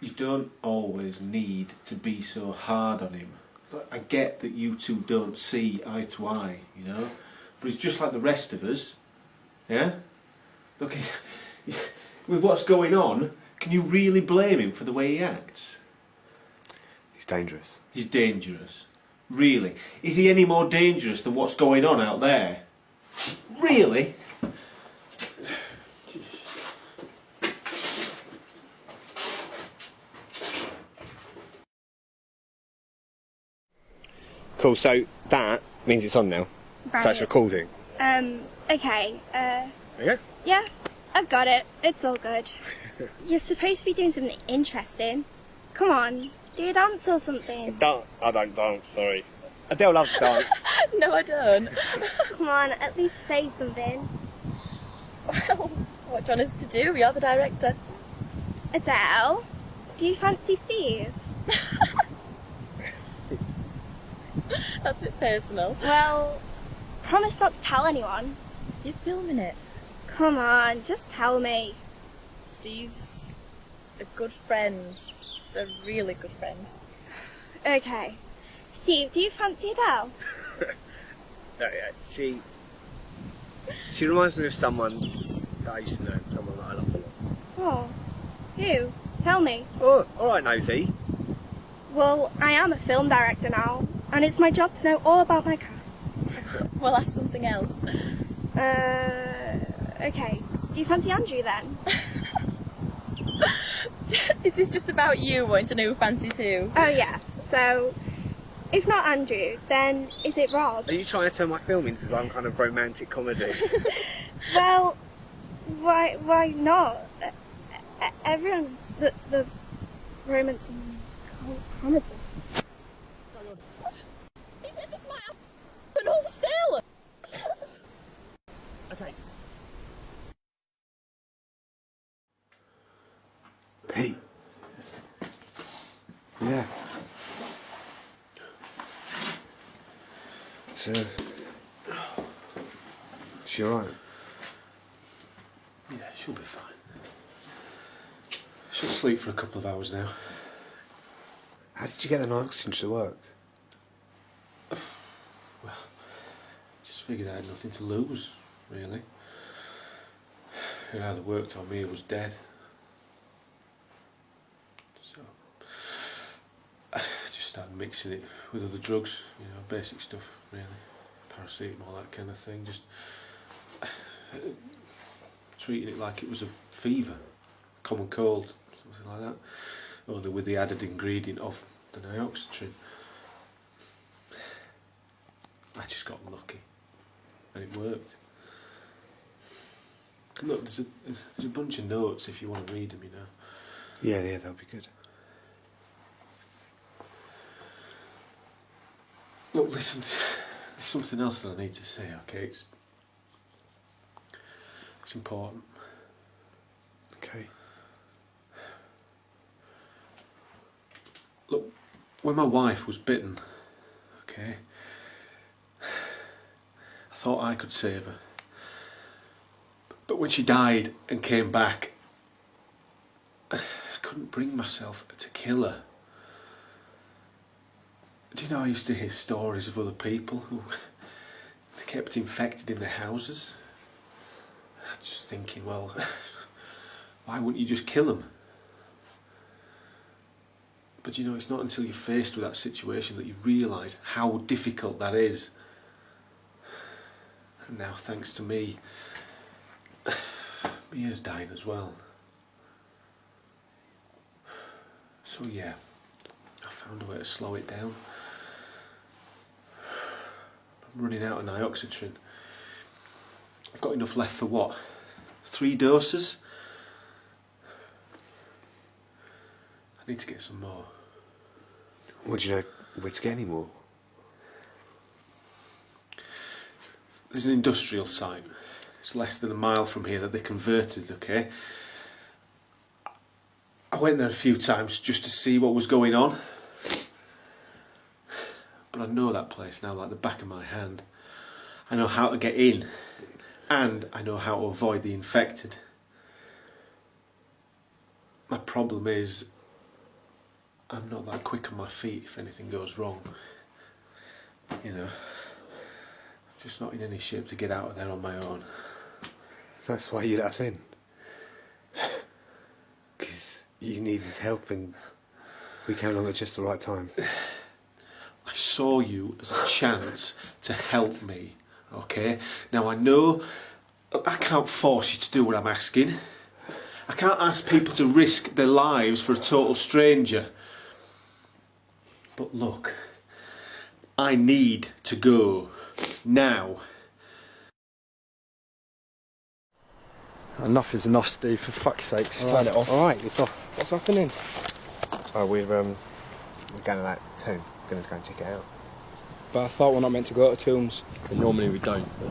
You don't always need to be so hard on him. But I get that you two don't see eye to eye, you know? But he's just like the rest of us, yeah? Look, with what's going on, can you really blame him for the way he acts? He's dangerous. He's dangerous. Really? Is he any more dangerous than what's going on out there? Really? Cool, so that means it's on now. Right. So it's recording. Okay, Okay? yeah, I've got it. It's all good. You're supposed to be doing something interesting. Come on, do a dance or something. I don't dance, sorry. Adele loves to dance. No, I don't. Come on, at least say something. Well, what do you want us to do? You're the director. Adele, do you fancy Steve? That's a bit personal. Well, promise not to tell anyone. You're filming it. Come on, just tell me. Steve's a good friend. A really good friend. Okay. Steve, do you fancy Adele? Yeah, she reminds me of someone that I used to know, someone that I loved a lot. Oh, who? Tell me. Oh, alright, Nosy. Well, I am a film director now, and it's my job to know all about my cast. Well, that's something else. Okay. Do you fancy Andrew then? Is this just about you wanting to know who fancies who? Oh yeah. So, if not Andrew, then is it Rob? Are you trying to turn my film into some kind of romantic comedy? Well, why not? Everyone loves romance and comedy. He said this might happen. Hold still. Okay. Pete. Yeah. So, she alright? Yeah, she'll be fine. She'll sleep for a couple of hours now. How did you get the oxygen to work? Well, just figured I had nothing to lose, really. It either worked on me or was dead. So, I just started mixing it with other drugs, you know, basic stuff, really. Paracetamol, that kind of thing. Just treating it like it was a fever, common cold, something like that. Only with the added ingredient of the dioxytrin. I just got lucky, and it worked. Look, there's a bunch of notes if you want to read them, you know. Yeah, that'll be good. Look, listen, there's something else that I need to say, okay? It's important. Okay. Look, when my wife was bitten, okay, I thought I could save her. But when she died and came back, I couldn't bring myself to kill her. Do you know, I used to hear stories of other people who they kept infected in their houses. I was just thinking, well, why wouldn't you just kill them? But you know, it's not until you're faced with that situation that you realise how difficult that is. And now, thanks to me, Mia's died as well. So yeah, I found a way to slow it down. I'm running out of dioxytrin. I've got enough left for what? 3 doses? I need to get some more. Would you know where to get any more? There's an industrial site. It's less than a mile from here that they converted, okay? I went there a few times just to see what was going on. But I know that place now like the back of my hand. I know how to get in. And I know how to avoid the infected. My problem is, I'm not that quick on my feet if anything goes wrong. You know, I'm just not in any shape to get out of there on my own. That's why you let us in. Because you needed help and we came along at just the right time. I saw you as a chance to help me, okay? Now I know I can't force you to do what I'm asking. I can't ask people to risk their lives for a total stranger. But look, I need to go now. Enough is enough, Steve. For fuck's sake, turn it off. All right, it's off. What's happening? Oh, we're going to that tomb. Going to go and check it out. But I thought we're not meant to go to tombs. And normally we don't, but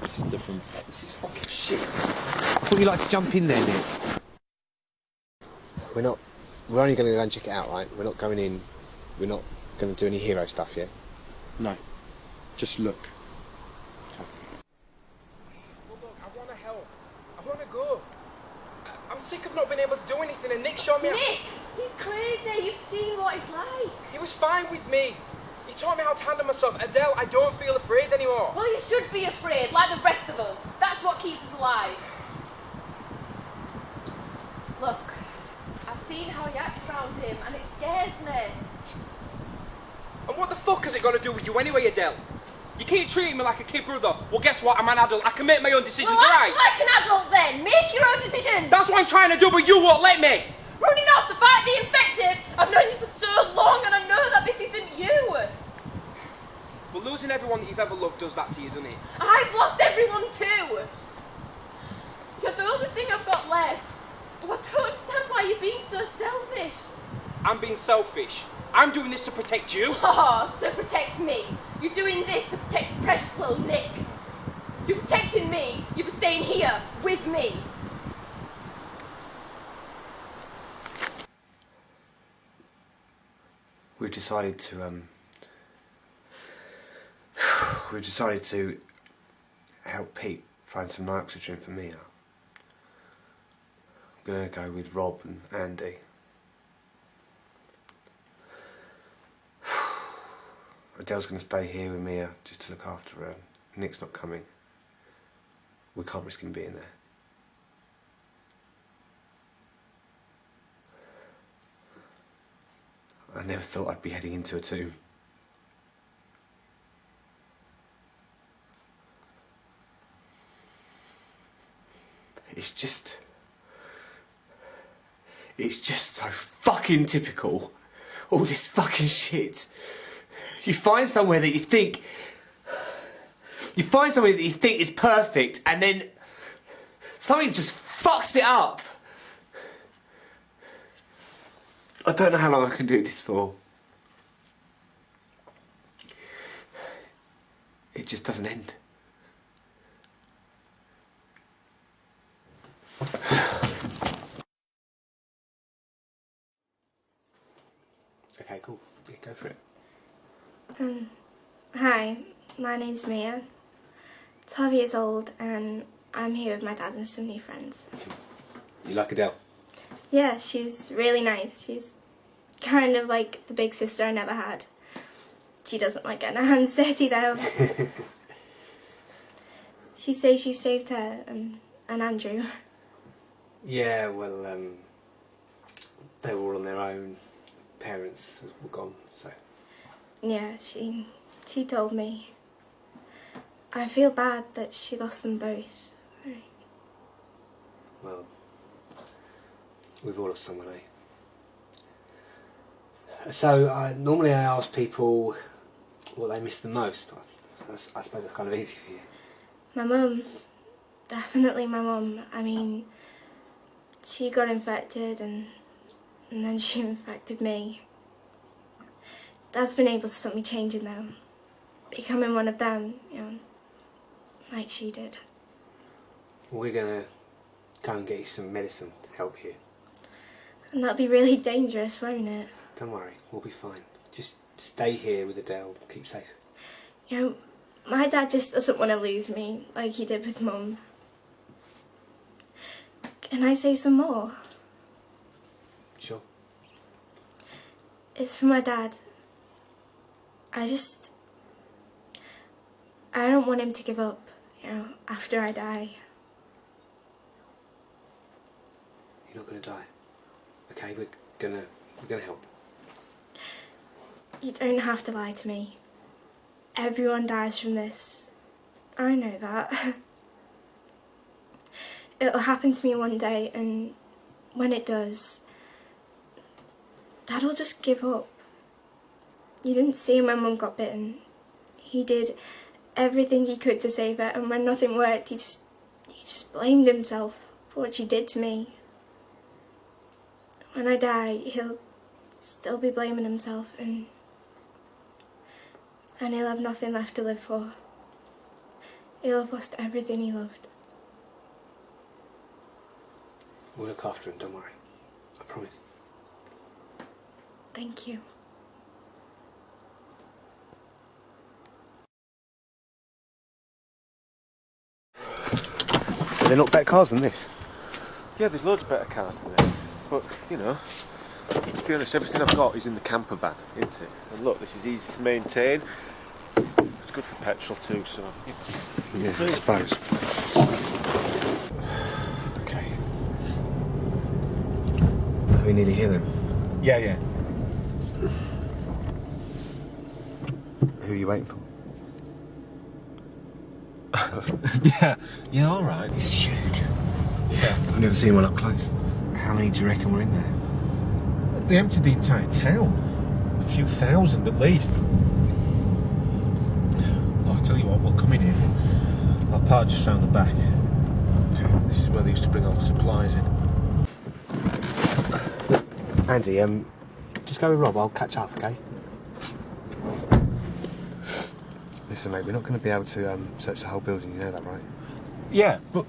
this is different. This is fucking shit. I thought you'd like to jump in there, Nick. We're only going to go and check it out, right? We're not going in. We're not going to do any hero stuff yet. No, just look. I want to help. I want to go. I'm sick of not being able to do anything, and Nick showed me... Nick! He's crazy. You've seen what he's like. He was fine with me. He taught me how to handle myself. Adele, I don't feel afraid anymore. Well, you should be afraid, like the rest of us. That's what keeps us alive. Look, I've seen how he acts around him, and it scares me. And what the fuck is it got to do with you anyway, Adele? You keep treating me like a kid brother. Well, guess what? I'm an adult. I can make my own decisions, Well, alright? act like an adult then. Make your own decisions. That's what I'm trying to do, but you won't let me. Running off to fight the infected. I've known you for so long, and I know that this isn't you. But losing everyone that you've ever loved does that to you, doesn't it? I've lost everyone too. You're the only thing I've got left. Oh, I don't understand why you're being so selfish. I'm being selfish. I'm doing this to protect you. Oh, to protect me. You're doing this to protect precious little Nick. You're protecting me. You were staying here with me. We've decided to help Pete find some nitrogen for Mia. I'm going to go with Rob and Andy. Adele's going to stay here with Mia just to look after her. Nick's not coming. We can't risk him being there. I never thought I'd be heading into a tomb. It's just so fucking typical. All this fucking shit. You find somewhere that you think is perfect, and then something just fucks it up. I don't know how long I can do this for. It just doesn't end. Okay, cool. Yeah, go for it. Hi, my name's Mia, 12 years old, and I'm here with my dad and some new friends. You like Adele? Yeah, she's really nice. She's kind of like the big sister I never had. She doesn't like getting her hands dirty though. She says she saved her and Andrew. Yeah, well, they were all on their own. Parents were gone, so... Yeah, she told me. I feel bad that she lost them both. Well, we've all lost someone, eh? So, normally I ask people what they miss the most. I suppose that's kind of easy for you. My mum, definitely my mum. I mean, she got infected and then she infected me. Dad's been able to stop me changing though, becoming one of them, you know, like she did. We're gonna go and get you some medicine to help you. And that'll be really dangerous, won't it? Don't worry, we'll be fine. Just stay here with Adele, keep safe. You know, my dad just doesn't want to lose me like he did with Mum. Can I say some more? Sure. It's for my dad. I don't want him to give up, you know, after I die. You're not gonna die. Okay, we're gonna help. You don't have to lie to me. Everyone dies from this. I know that. It'll happen to me one day, and when it does, Dad will just give up. You didn't see him when Mum got bitten. He did everything he could to save her, and when nothing worked, he just blamed himself for what she did to me. When I die, he'll still be blaming himself, and he'll have nothing left to live for. He'll have lost everything he loved. We'll look after him, don't worry. I promise. Thank you. Are they not better cars than this? Yeah, there's loads of better cars than this. But, you know, to be honest, everything I've got is in the camper van, isn't it? And look, this is easy to maintain. It's good for petrol too, so... Yeah, I suppose. Okay. Are we nearly here then? Yeah. Who are you waiting for? Yeah, all right. It's huge. Yeah. I've never seen one up close. How many do you reckon were in there? They emptied the entire town. A few thousand at least. Oh, I'll tell you what, we'll come in here. I'll park just round the back. Okay. This is where they used to bring all the supplies in. Andy, just go with Rob, I'll catch up, okay? Listen, mate, we're not going to be able to search the whole building, you know that, right? Yeah, but...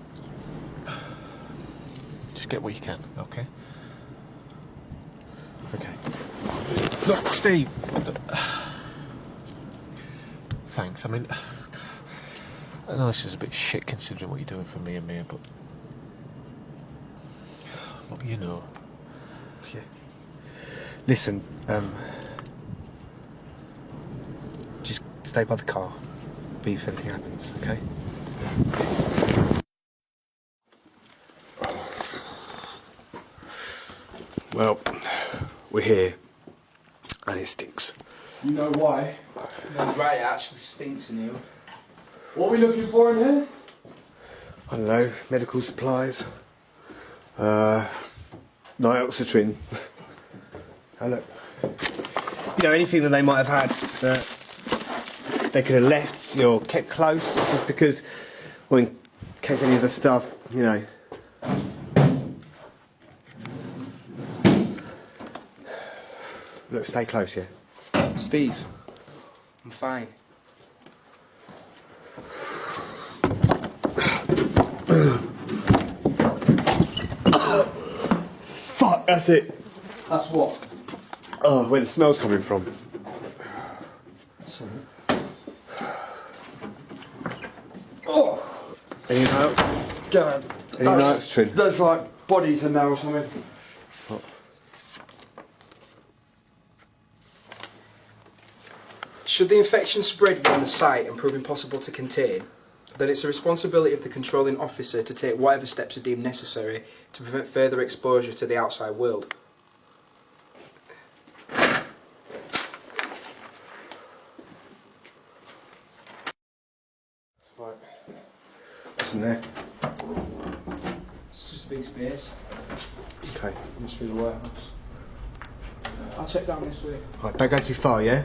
Just get what you can, okay? Okay. Look, Steve... Thanks, I mean... I know this is a bit shit considering what you're doing for me and Mia, but... Look, you know... Yeah. Listen, just stay by the car. Beep if anything happens, okay? Well, we're here, and it stinks. You know why? Right, it actually stinks in here. What are we looking for in here? I don't know, medical supplies, Nioxitrin. Oh, look. You know, anything that they might have had that they could have left or kept close, just because, well, in case any of the stuff, you know. Look, stay close, yeah? Steve, I'm fine. Fuck, that's it. That's what? Oh, where the smell's coming from. Sorry. Oh! Any Gavin, Nioxitrin? there's like bodies in there or something. What? Should the infection spread within the site and prove impossible to contain, then it's the responsibility of the controlling officer to take whatever steps are deemed necessary to prevent further exposure to the outside world. Right. What's in there? It's just a big space. Okay. Must be the warehouse. I'll check down this way. Right, don't go too far, yeah?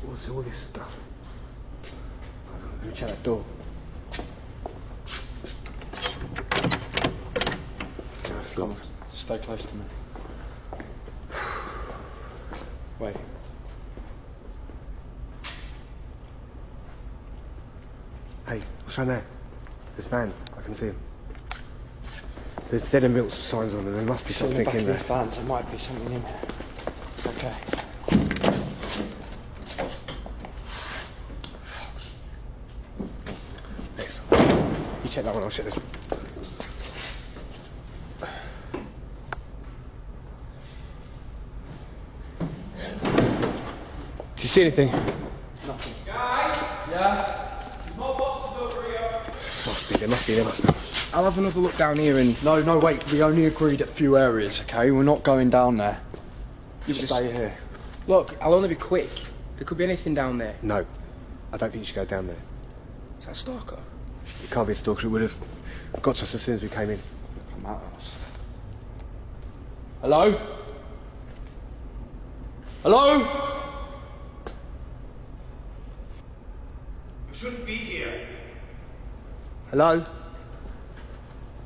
What's all this stuff? Let me check that door. Come on. Stay close to me. Wait. Hey, what's around there? There's vans. I can see them. There's Zed and Mills signs on them. There must be something back in of there. these vans, there might be something in there. Okay. Next. You check that one, I'll check this one. Do you see anything? Nothing. Guys! Yeah? There's more boxes over here. There must be. I'll have another look down here and... No, wait. We only agreed a few areas, okay? We're not going down there. You stay here. Look, I'll only be quick. There could be anything down there. No. I don't think you should go down there. Is that a stalker? It can't be a stalker. It would have got to us as soon as we came in. Come at us. Hello? Hello? You shouldn't be here. Hello?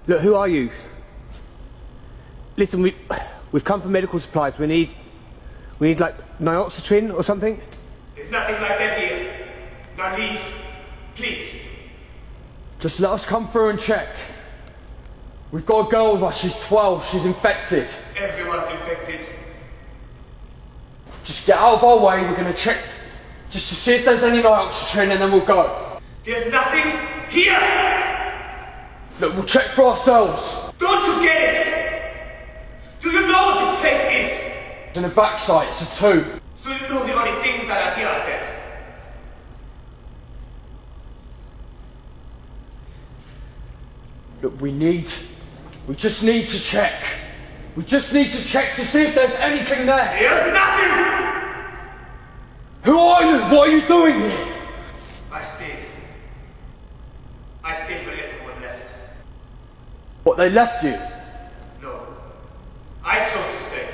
Look, who are you? Listen, we've come for medical supplies. We need like nioxitrin or something. There's nothing like that here. Now leave, please. Just let us come through and check. We've got a girl with us. She's 12. She's infected. Everyone's infected. Just get out of our way. We're going to check just to see if there's any nioxitrin and then we'll go. There's nothing here! Look, we'll check for ourselves. Don't you get it? Do you know what this place is? It's in a backside. It's a 2. So you know the only things that are here are dead. Look, we just need to check. We just need to check to see if there's anything there. There's nothing! Who are you? What are you doing here? I stayed when everyone left. What, they left you? No. I chose to stay.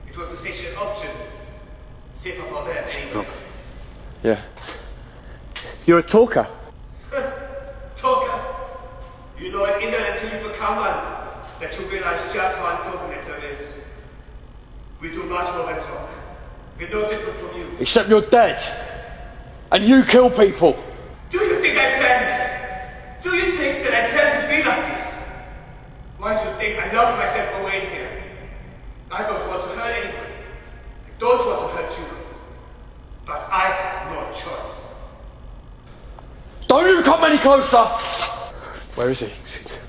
It was a decision option. Safer for them anyway. Yeah. You're a talker. Talker. You know it isn't until you become one that you realize just how unfrozen that term is. We do much more than talk. We're no different from you. Except you're dead. And you kill people. Do you think I planned this? Do you think that I planned to be like this? Why do you think I locked myself away here? I don't want to hurt anyone. I don't want to hurt you. But I have no choice. Don't you come any closer! Where is he? Shit.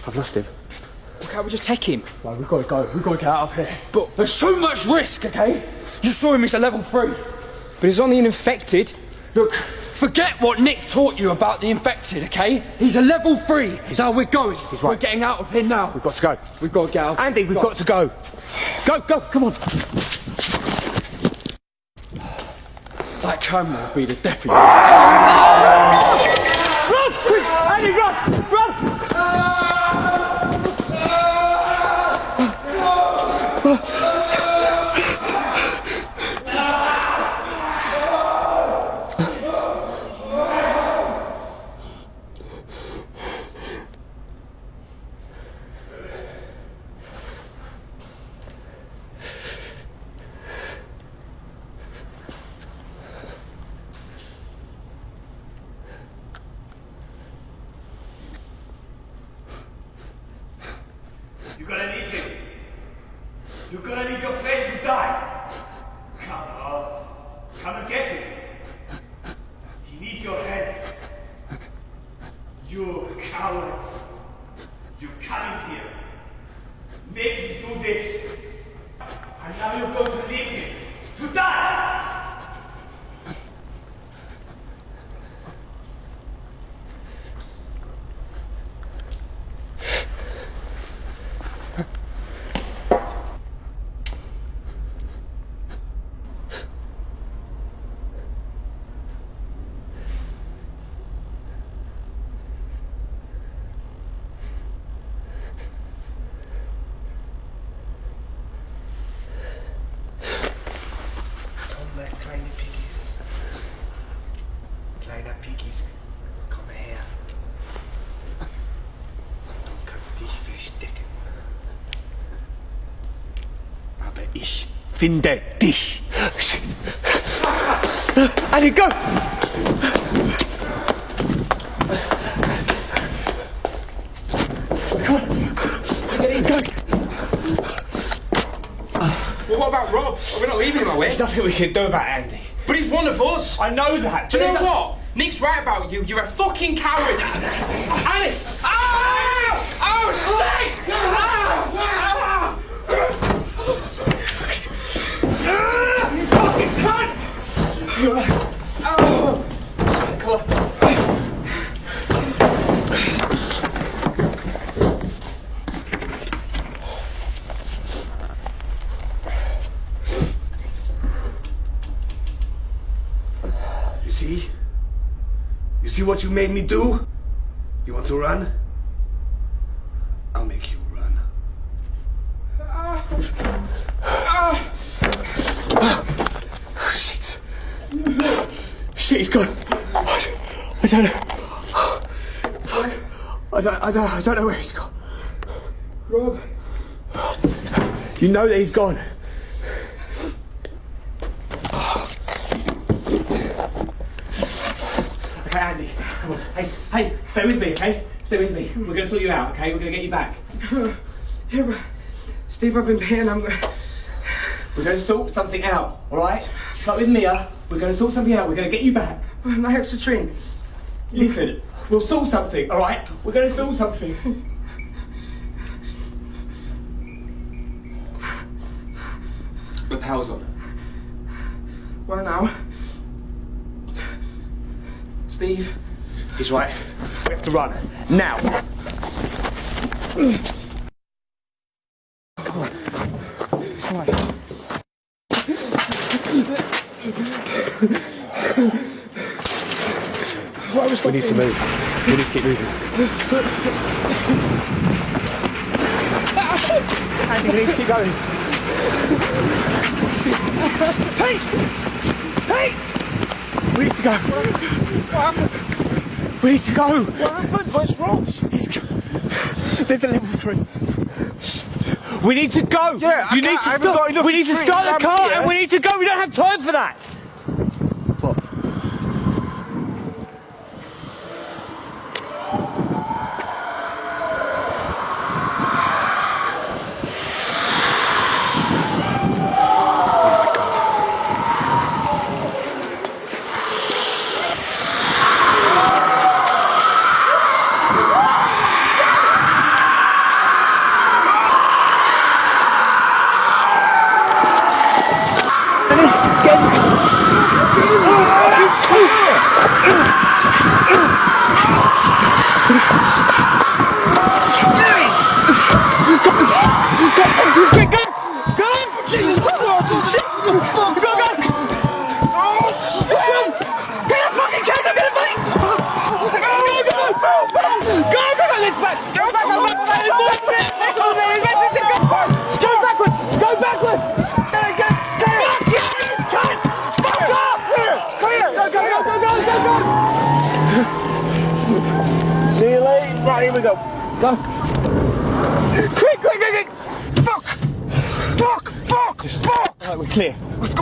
I've lost him. Well, can't we just take him? No, we've got to go. We've got to get out of here. But there's too much risk, okay? You saw him, he's a level 3. But he's only an infected. Look, forget what Nick taught you about the infected, okay? He's a level 3. Now we're going. He's right. We're getting out of here now. We've got to go. We've got to get out. Andy, we've got to go. Go, come on. That camera will be the death of you. Run! Quick! Andy, run! You gotta leave him. You gotta leave your friend to die. Come on. Come and get him. He needs your hand. You cowards. You come in here. Make him do this. And now you're going to leave him to die. Kleine Piggies. Kleiner Piggies, komm her. Du kannst dich verstecken. finde dich. Shit. Andy, go! Come on. Get in, go. Well, what about Rob? We're not leaving him, are we? There's nothing we can do about Andy. But he's one of us. I know that. Do you know what? Nick's right about you. You're a fucking coward. Alice! Ah! Oh, shit! Ah! You fucking cunt! You're right. Oh. Come on. You see? You see what you made me do? You want to run? I'll make you run. Shit. Shit, he's gone. I don't know. Fuck. I don't know where he's gone. Rob. You know that he's gone. Okay, Andy, come on. Hey, stay with me, okay? Stay with me. We're gonna sort you out, okay? We're gonna get you back. Yeah, but Steve, I've been paying. We're gonna sort something out, alright? Start with Mia. We're gonna sort something out. We're gonna get you back. My extra train. Listen, we'll sort something, alright? We're gonna sort something. The power's on. Why now? Steve. He's right. We have to run. Now. Come on. It's all right. We need to move. We need to keep moving. Andy, we need to keep going. Shit. Pete! We need to go. What happened? We need to go. What happened? Where's Ross? There's a level 3. We need to go. Yeah, you need to stop. We need to start the car and we need to go. We don't have time for that. What? Right, here we go. Go. Quick! Fuck! Right, we're clear.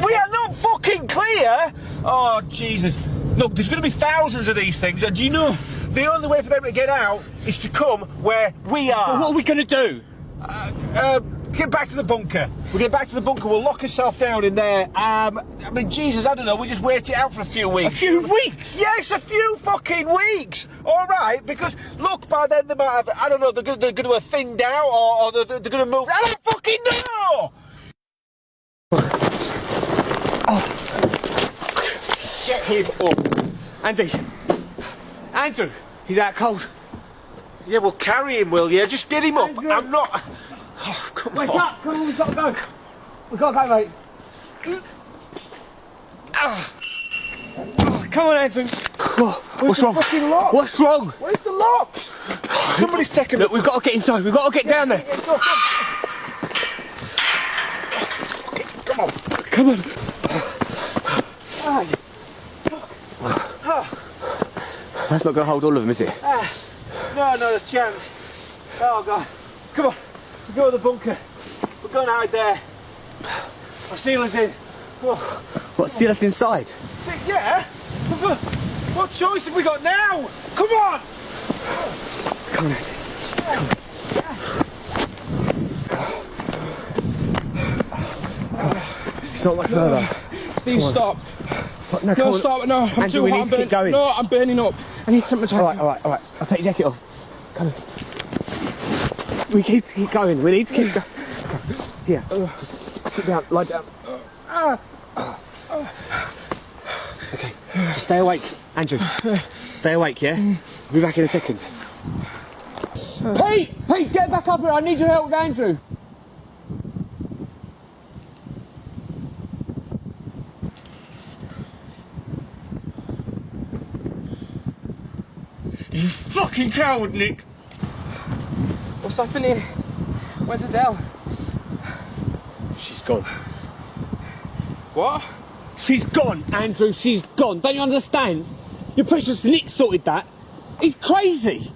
We are not fucking clear! Oh, Jesus. Look, there's going to be thousands of these things, and do you know, the only way for them to get out is to come where we are. Well, what are we going to do? Get back to the bunker. We'll get back to the bunker, we'll lock ourselves down in there. I mean, Jesus, I don't know, we just wait it out for a few weeks. A few weeks? Yes, a few fucking weeks! Alright, because, look, by then they might have, I don't know, they're going to have thinned out, or they're going to move. I don't fucking know! Get him up. Andy. Andrew. He's out cold. Yeah, we'll carry him, will you? Just get him up. Andrew. I'm not... Oh, come Wake on. up. Come on, we've got to go. We've got to go, mate. Oh, come on, Andrew. What's wrong? Fucking lock? What's wrong? Where's the locks? Somebody's taken... Look, we've got to get inside. We've got to get down there. Come on. Come on. That's not going to hold all of them, is it? No, not a chance. Oh, God. Come on. We'll go to the bunker. We're going to hide there. Sealer's in. Oh. What, Steelers inside? Yeah? What choice have we got now? Come on! Come on, Andy. It's not much further. Steve, stop. What? No, come No, on. stop. No, I'm Andrew, too we hot. need to keep going. No, I'm burning up. I need something to jacket. All right. I'll take your jacket off. Come on. We need to keep going. We need to keep going. Here, just sit down, lie down. Okay, just stay awake, Andrew. Stay awake, yeah? I'll be back in a second. Pete, get back up here. I need your help with Andrew. You fucking coward, Nick! What's happening? Where's Adele? She's gone. What? She's gone, Andrew, she's gone. Don't you understand? Your precious Nick sorted that. He's crazy.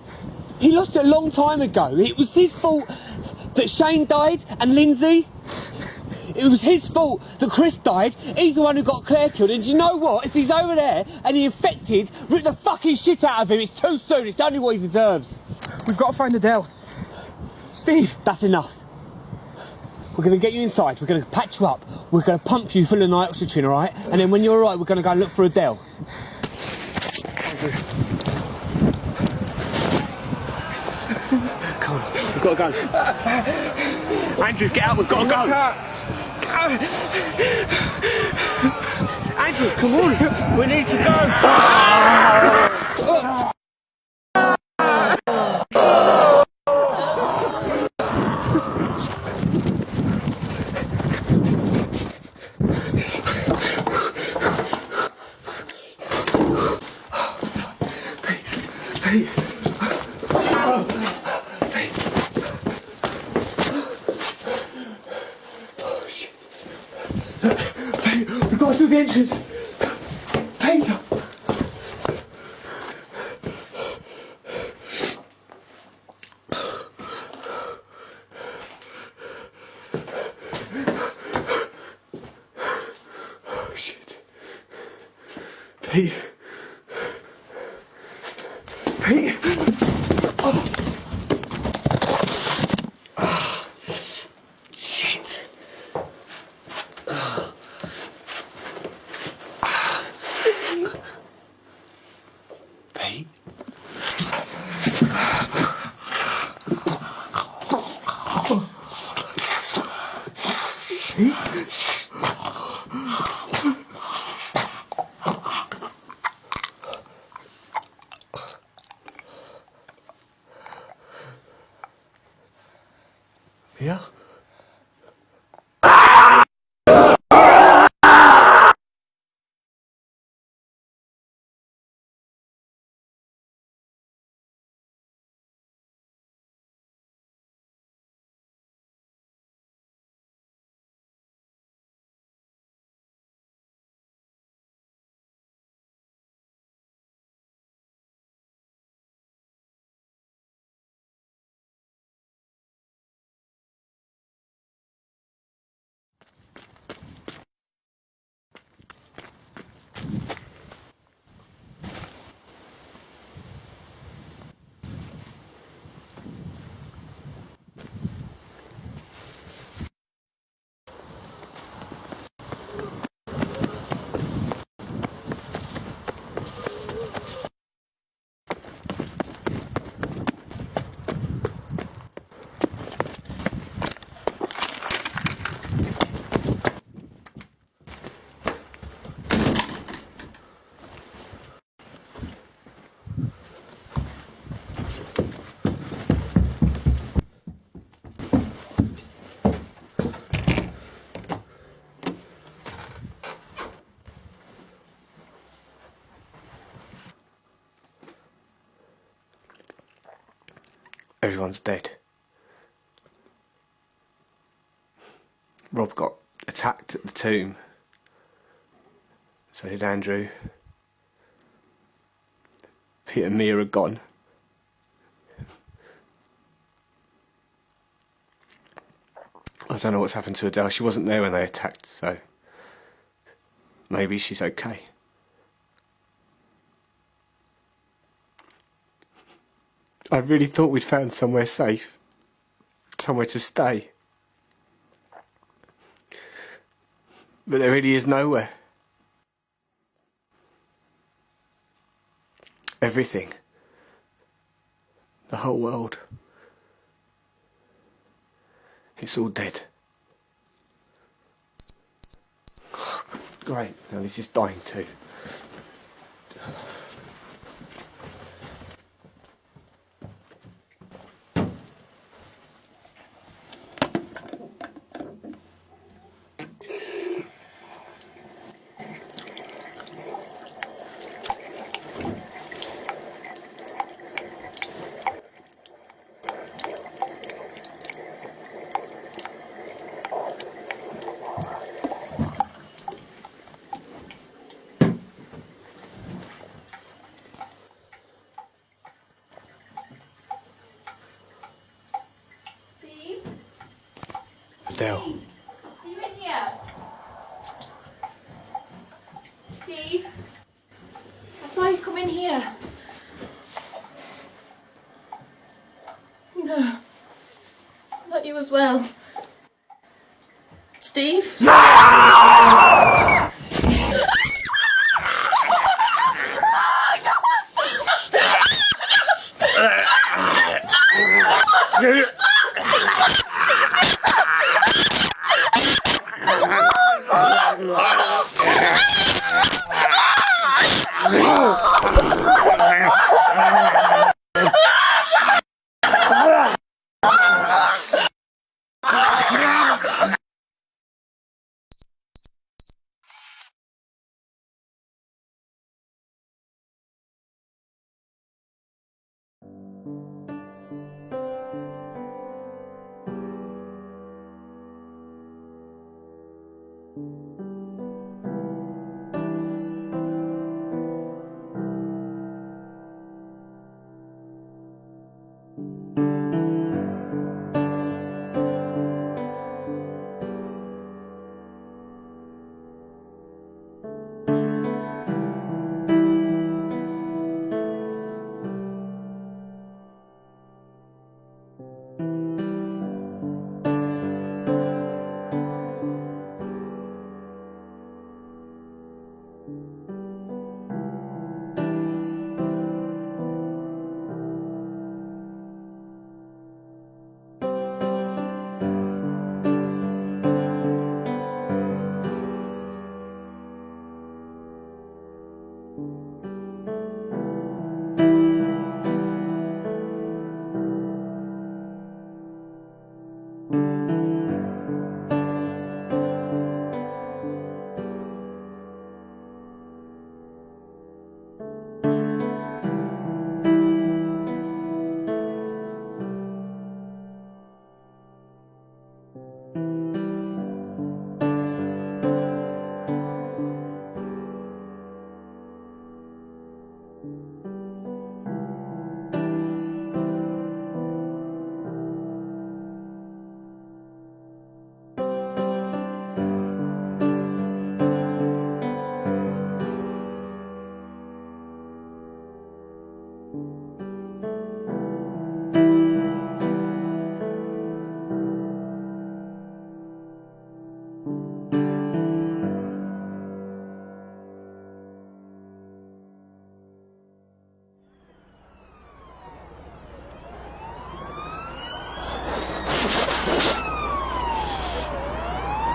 He lost it a long time ago. It was his fault that Shane died and Lindsay. It was his fault that Chris died. He's the one who got Claire killed. And do you know what? If he's over there and he infected, rip the fucking shit out of him. It's too soon. It's only what he deserves. We've got to find Adele. Steve. That's enough. We're going to get you inside. We're going to patch you up. We're going to pump you full of nitrogen, all right? And then when you're all right, we're going to go and look for Adele. Andrew. Come on. We've got to go. Andrew, get out. We've got to go. Andrew, come on. We need to go. We've got to the entrance. Peter. Oh shit. Pete. Pete. Oh. Ah. Shit. Pete? Pete? Yeah? Everyone's dead. Rob got attacked at the tomb. So did Andrew. Pete and Mia are gone. I don't know what's happened to Adele. She wasn't there when they attacked, so maybe she's okay. I really thought we'd found somewhere safe, somewhere to stay. But there really is nowhere. Everything. The whole world. It's all dead. Great, now this is dying too. Adele. Are you in here? Steve? I saw you come in here. No. Not you as well. Steve?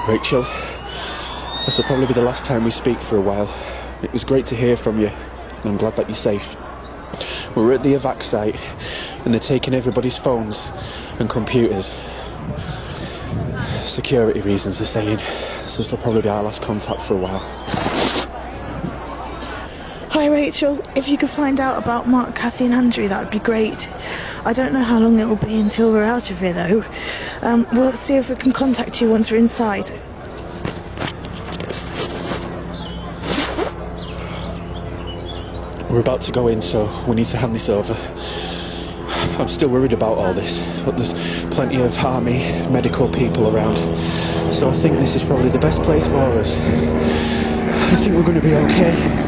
Rachel, this will probably be the last time we speak for a while. It was great to hear from you. I'm glad that you're safe. We're at the evac site and they're taking everybody's phones and computers. Security reasons, they're saying. So this will probably be our last contact for a while. Hi Rachel, if you could find out about Mark, Kathy and Andrew, that would be great. I don't know how long it will be until we're out of here though. We'll see if we can contact you once we're inside. We're about to go in, so we need to hand this over. I'm still worried about all this, but there's plenty of army, medical people around. So I think this is probably the best place for us. I think we're going to be okay.